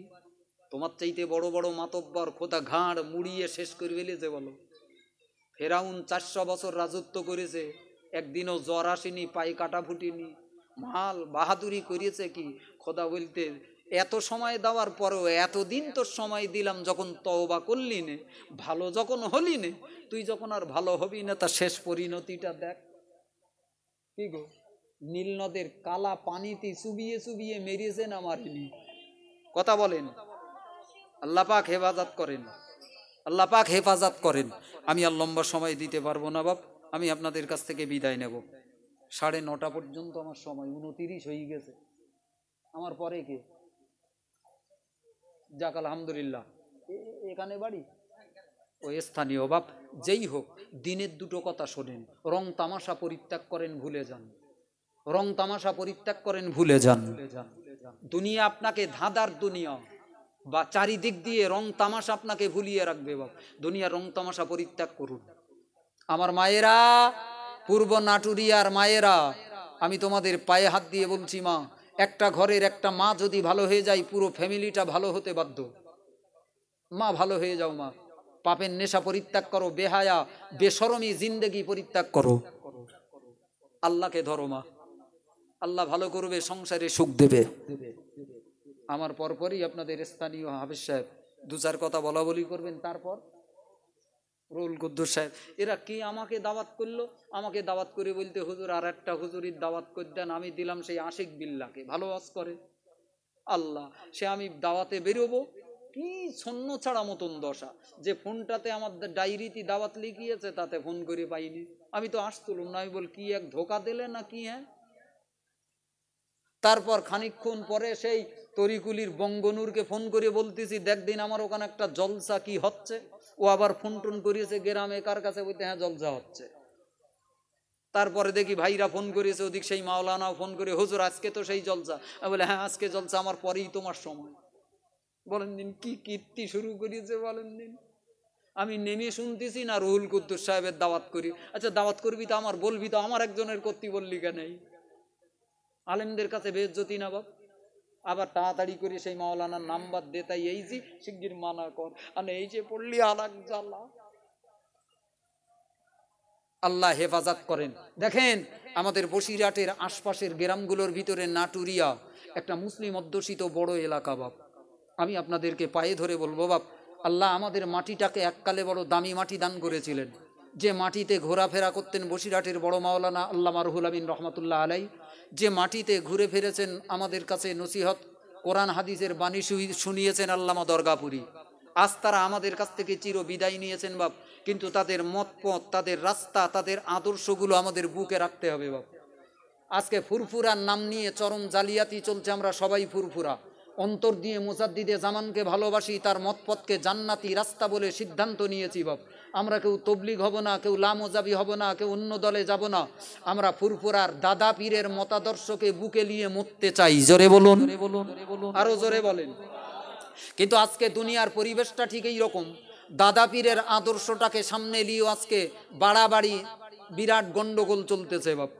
তোমার চাইতে বড় বড় মাতব্বর খোদা ঘাড় মুড়িয়ে শেষ করে ফেলেছে বলো। ফেরাউন 400 বছর রাজত্ব করেছে, একদিনও জ্বর আসেনি, পায়ে কাটা ফুটিনি, মাল বাহাদুরি করিয়েছে কি? খোদা বলতে এত সময় দেওয়ার পরেও, এতদিন তোর সময় দিলাম, যখন তওবা করলি নে, ভালো যখন হলি নে, তুই যখন আর ভালো হবি না, তা শেষ পরিণতিটা দেখ। কি গো, নীল নদের কালা পানিতে চুবিয়ে চুবিয়ে মেরিয়েছেন, আমারিনি? কথা বলেন। আল্লাহ পাক হেফাজত করেন, আল্লাহ পাক হেফাজত করেন। আমি আর লম্বা সময় দিতে পারবো না বাপ, আমি আপনাদের কাছ থেকে বিদায় নেব। 9:30 পর্যন্ত আমার সময়, 29 হয়ে গেছে। আমার পরে কে? যাক আলহামদুলিল্লাহ, এখানে বাড়ি, ও স্থানীয় বাপ। যেই হোক, দিনের দুটো কথা শোনেন, রং তামাশা পরিত্যাগ করেন, ভুলে যান, রং তামাশা পরিত্যাগ করেন, ভুলে যান। দুনিয়া আপনাকে ধাঁধার দুনিয়া, বা চারিদিক দিয়ে রং তামাশা আপনাকে ভুলিয়ে রাখবে বাপ। দুনিয়ার রং তামাশা পরিত্যাগ করুন। আমার মায়েরা, পূর্ব নাটুরিয়ার মায়েরা, আমি তোমাদের পায়ে হাত দিয়ে বলছি মা, একটা ঘরের একটা মা যদি ভালো হয়ে যায় পুরো ফ্যামিলিটা ভালো হতে বাধ্য। মা ভালো হয়ে যাও মা, পাপের নেশা পরিত্যাগ করো, বেহায়া বেশরমি জিন্দেগি পরিত্যাগ করো, আল্লাহকে ধরো মা, আল্লাহ ভালো করবে, সংসারে সুখ দেবে। আমার পরপরই আপনাদের স্থানীয় হাফেজ সাহেব দু চার কথা বলা বলি করবেন, তারপর রুহুল কুদ্দুস সাহেব। এরা কি আমাকে দাওয়াত করলো, আমাকে দাওয়াত করে বলতে হুজুর আর একটা হুজুরির দাওয়াত করে দেন। আমি দিলাম সেই আশিক বিল্লাহকে, ভালো ওয়াজ করে আল্লাহ, সে আমি দাওয়াতে বেরোবো, কি ছন্ন ছাড়া মতন দশা, যে ফোনটাতে আমার ডায়েরিতে দাওয়াত লিখিয়েছে তাতে ফোন করে পাইনি। আমি তো আসতুলুম না, আমি বল কি এক ধোকা দিলে না কি। হ্যাঁ, তারপর খানিকক্ষণ পরে সেই তরিকুলির বঙ্গনুরকে ফোন করে বলতেছি দেখ দিন আমার ওখানে একটা জলসা কি হচ্ছে। ও আবার ফোন টোন করিয়েছে গ্রামে কার কাছে, বলতে হ্যাঁ জলসা হচ্ছে। তারপরে দেখি ভাইরা ফোন করেছে, ওদিক সেই মাওলানাও ফোন করে, হুজুর আজকে তো সেই জলসা। আমি বলে হ্যাঁ আজকে জলসা, আমার পরেই তোমার সময়। বলেন দিন কি কীর্তি শুরু করিয়েছে বলেন দিন। আমি নেমে শুনতেছি না রুহুল কুদ্দুস সাহেবের দাওয়াত করি। আচ্ছা দাওয়াত করবি তো আমার, বলবি তো আমার একজনের করতে, বললি কেন? আলেমদের কাছে বেইজ্জতি না বাপ। আবার তাড়াতাড়ি করে সেই মাওলানার নাম্বার দে, তাই এই যে শিগগির মানা কর, আর এই যে পড়লি আলাক জ্বালা। আল্লাহ হেফাজত করেন। দেখেন আমাদের বসিরহাটের আশপাশের গ্রামগুলোর ভিতরে নাটুরিয়া একটা মুসলিম অধ্যুষিত বড় এলাকা বাপ। আমি আপনাদেরকে পায়ে ধরে বলবো বাপ, আল্লাহ আমাদের মাটিটাকে এককালে বড় দামি মাটি দান করেছিলেন। যে মাটিতে ঘোরাফেরা করতেন বসিরহাটের বড় মাওলানা আল্লামা রুহুল আমিন রহমতুল্লাহ আলাই, যে মাটিতে ঘুরে ফিরেছেন আমাদের কাছে নসিহত কোরআন হাদিসের বাণী শুনিয়েছেন আল্লামা দরগাপুরি। আজ তারা আমাদের কাছ থেকে চির বিদায় নিয়েছেন বাপ, কিন্তু তাদের মতপথ, তাদের রাস্তা, তাদের আদর্শগুলো আমাদের বুকে রাখতে হবে বাপ। আজকে ফুরফুরার নাম নিয়ে চরম জালিয়াতি চলছে, আমরা সবাই ফুরফুরা, অন্তর দিয়ে মুজাদ্দিদে জামানকে ভালোবাসি, তার মতপথকে জান্নাতি রাস্তা বলে সিদ্ধান্ত নিয়েছি বাপ। আমরা কেউ তবলিগ হব না, কেউ লামোজাবি হব না, কেউ অন্য দলে যাব না। আমরা ফুরফুরার দাদা পীরের মতাদর্শকে বুকে নিয়ে মরতে চাই। জোরে বলুন, আরো জোরে বলেন। কিন্তু আজকে দুনিয়ার পরিবেশটা ঠিক এই রকম, দাদা পীরের আদর্শটাকে সামনে নিয়েও আজকে বাড়াবাড়ি বিরাট গন্ডগোল চলতেছে বাপ।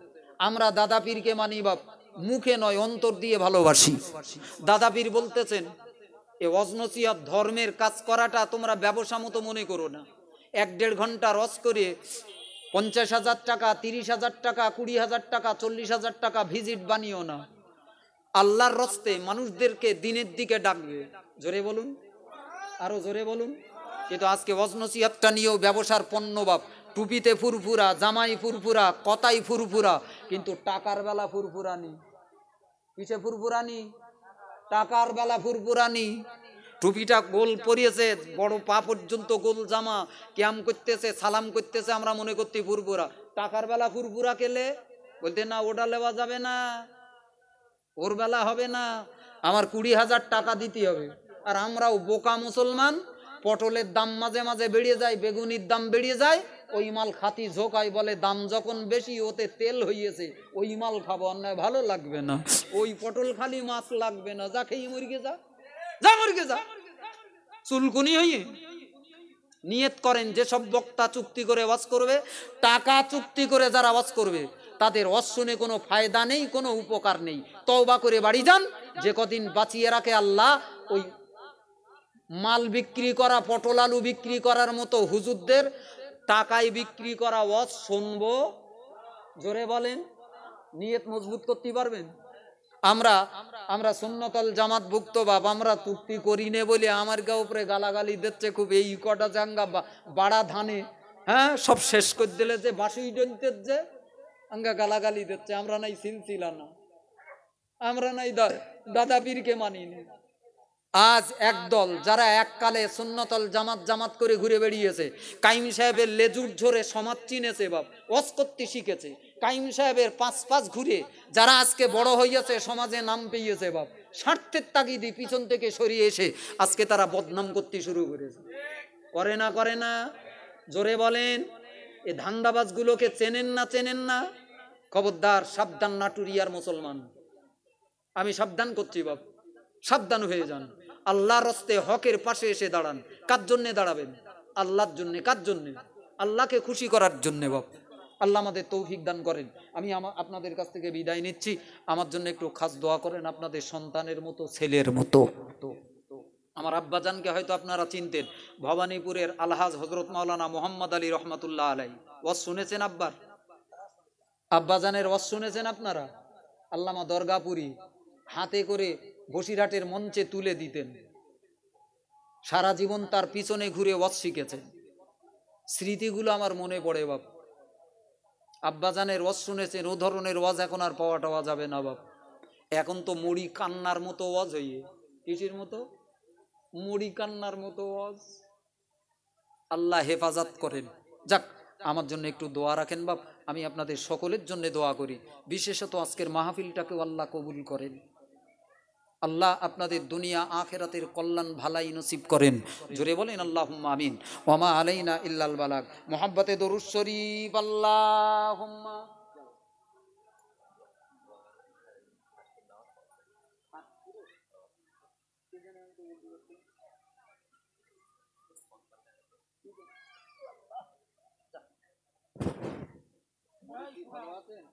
আমরা দাদা পীরকে মানি বাপ, মুখে নয় অন্তর দিয়ে ভালোবাসি। দাদা পীর বলতেছেন এ ওয়াজ-নসিহত ধর্মের কাজ করাটা তোমরা ব্যবসা মতো মনে করো না। 1-1.5 ঘন্টা রস করে 50,000 টাকা, 30,000 টাকা, 20,000 টাকা, 40,000 টাকা ভিজিট বানিও না। আল্লাহর রস্তে মানুষদেরকে দিনের দিকে ডাকবে। জোরে বলুন, আরো জোরে বলুন। কিন্তু আজকে ওয়াজ-নসিহতটা নিয়েও ব্যবসার পণ্য বাপ। টুপিতে ফুরফুরা, জামাই ফুরফুরা, কথাই ফুরফুরা, কিন্তু টাকার বেলা ফুরফুরানি। কিসে ফুরফুরানি? টাকার বেলা ফুরফুরানি। টুপিটা গোল পরিয়েছে, বড় পা পর্যন্ত গোল জামা, ক্যাম করতেছে, সালাম করতেছে, আমরা মনে করতে ফুরফুরা। টাকার বেলা ফুরফুরা কেলে বলতে না ওটা লেওয়া যাবে না, ওর বেলা হবে না, আমার 20,000 টাকা দিতে হবে। আর আমরাও বোকা মুসলমান, পটলের দাম মাঝে মাঝে বেড়ে যায়, বেগুনির দাম বেড়ে যায়, ওই মাল খাতি ঝোকাই বলে দাম যখন বেশি ওতে তেল হইয়েছে, ওই মাল খাবো, অন্যায় ভালো লাগবে না, ওই পটল খালি মাছ লাগবে না, যা খেয়ে মরিকে যা, যা মরিকে যা। চুলকুনি হইয়ে নিয়ত করেন যেসব বক্তা চুক্তি করে ওয়াজ করবে, টাকা চুক্তি করে যারা ওয়াজ করবে তাদের ওয়াজ শুনে কোনো ফায়দা নেই, কোনো উপকার নেই। তওবা করে বাড়ি যান, যে কদিন বাঁচিয়ে রাখে আল্লাহ। ওই মাল বিক্রি করা, পটল আলু বিক্রি করার মতো হুজুরদের টাকায় বিক্রি করা ওয়াজ শুনবো। জোরে বলেন, নিয়ত মজবুত করতে পারবেন? আমরা সুন্নতল জামাত ভুক্ত বাপ, আমরা চুক্তি করি নে বলে আমার গা উপরে গালাগালি দিচ্ছে খুব। এই কটা জাঙ্গা বাড়া ধানে, হ্যাঁ সব শেষ করে দিলে যে বাসুই ডলতে যে আঙ্গা গালাগালি দিচ্ছে। আমরা নাই সিলসিলা না, আমরা নাই দাদা পীরকে মানি না। আজ একদল যারা এককালে সুন্নতল জামাত করে ঘুরে বেরিয়েছে, কাইম সাহেবের লেজুর ঝরে সমাজ চিনেছে বাপ, ওয়াজ করতে শিখেছে, কাইম সাহেবের পাঁচ ঘুরে যারা আজকে বড় হইয়াছে, সমাজে নাম পেয়েছে বাপ, স্বার্থের তাগিদি পিছন থেকে সরিয়ে এসে আজকে তারা বদনাম করতে শুরু করেছে। করে না, করে না? জোরে বলেন। এ ধান্দাবাজগুলোকে চেনেন না? খবরদার, সাবধান নাটুরিয়ার মুসলমান। আমি সাবধান করছি বাপ, সাবধান হয়ে যান। আল্লাহর রাস্তে হকের পাশে এসে দাঁড়ান। কার জন্যে দাঁড়াবেন? আল্লাহর জন্যে। কার জন্যে? আল্লাহকে খুশি করার জন্যে বাপ। আল্লাহ আমাদের তৌফিক দান করেন। আমি আপনাদের কাছ থেকে বিদায় নিচ্ছি। আমার জন্য একটু খাস দোয়া করেন, আপনাদের সন্তানের মতো, ছেলের মতো। আমার আব্বাজানকে হয়তো আপনারা চিনতেন, ভবানীপুরের আলহাজ হজরত মাওলানা মোহাম্মদ আলী রহমাতুল্লাহ আলাই। ওয়াজ শুনেছেন আব্বার? আব্বাজানের ওয়াজ শুনেছেন আপনারা? আল্লামা দরগাপুরি হাতে করে বসিরহাটের মঞ্চে তুলে দিতেন। সারা জীবন তার পিছনে ঘুরে ওয়াজ শিখেছেন। স্মৃতিগুলো আমার মনে পড়ে বাপ। আব্বাজানের ওয়াজ শুনেছেন, ও ধরনের ওয়াজ এখন আর পাওয়া টাওয়া যাবে না বাপ। এখন তো মুড়ি কান্নার মতো ওয়াজ হইয়ে। কিসের মতো? মুড়ি কান্নার মতো ওয়াজ। আল্লাহ হেফাজত করেন। যাক, আমার জন্য একটু দোয়া রাখেন বাপ। আমি আপনাদের সকলের জন্য দোয়া করি, বিশেষত আজকের মাহফিলটাকেও আল্লাহ কবুল করেন। আল্লাহ আপনাদের দুনিয়া আখেরাতের কল্যাণ ভালাই নসিব করেন। জোরে বলেন আল্লাহুম্মা আমিন। ওয়ামা আলাইনা ইল্লাল বালাগ। মুহাব্বতে দরুদ শরীফ। আল্লাহুম্মা ভালো আছেন?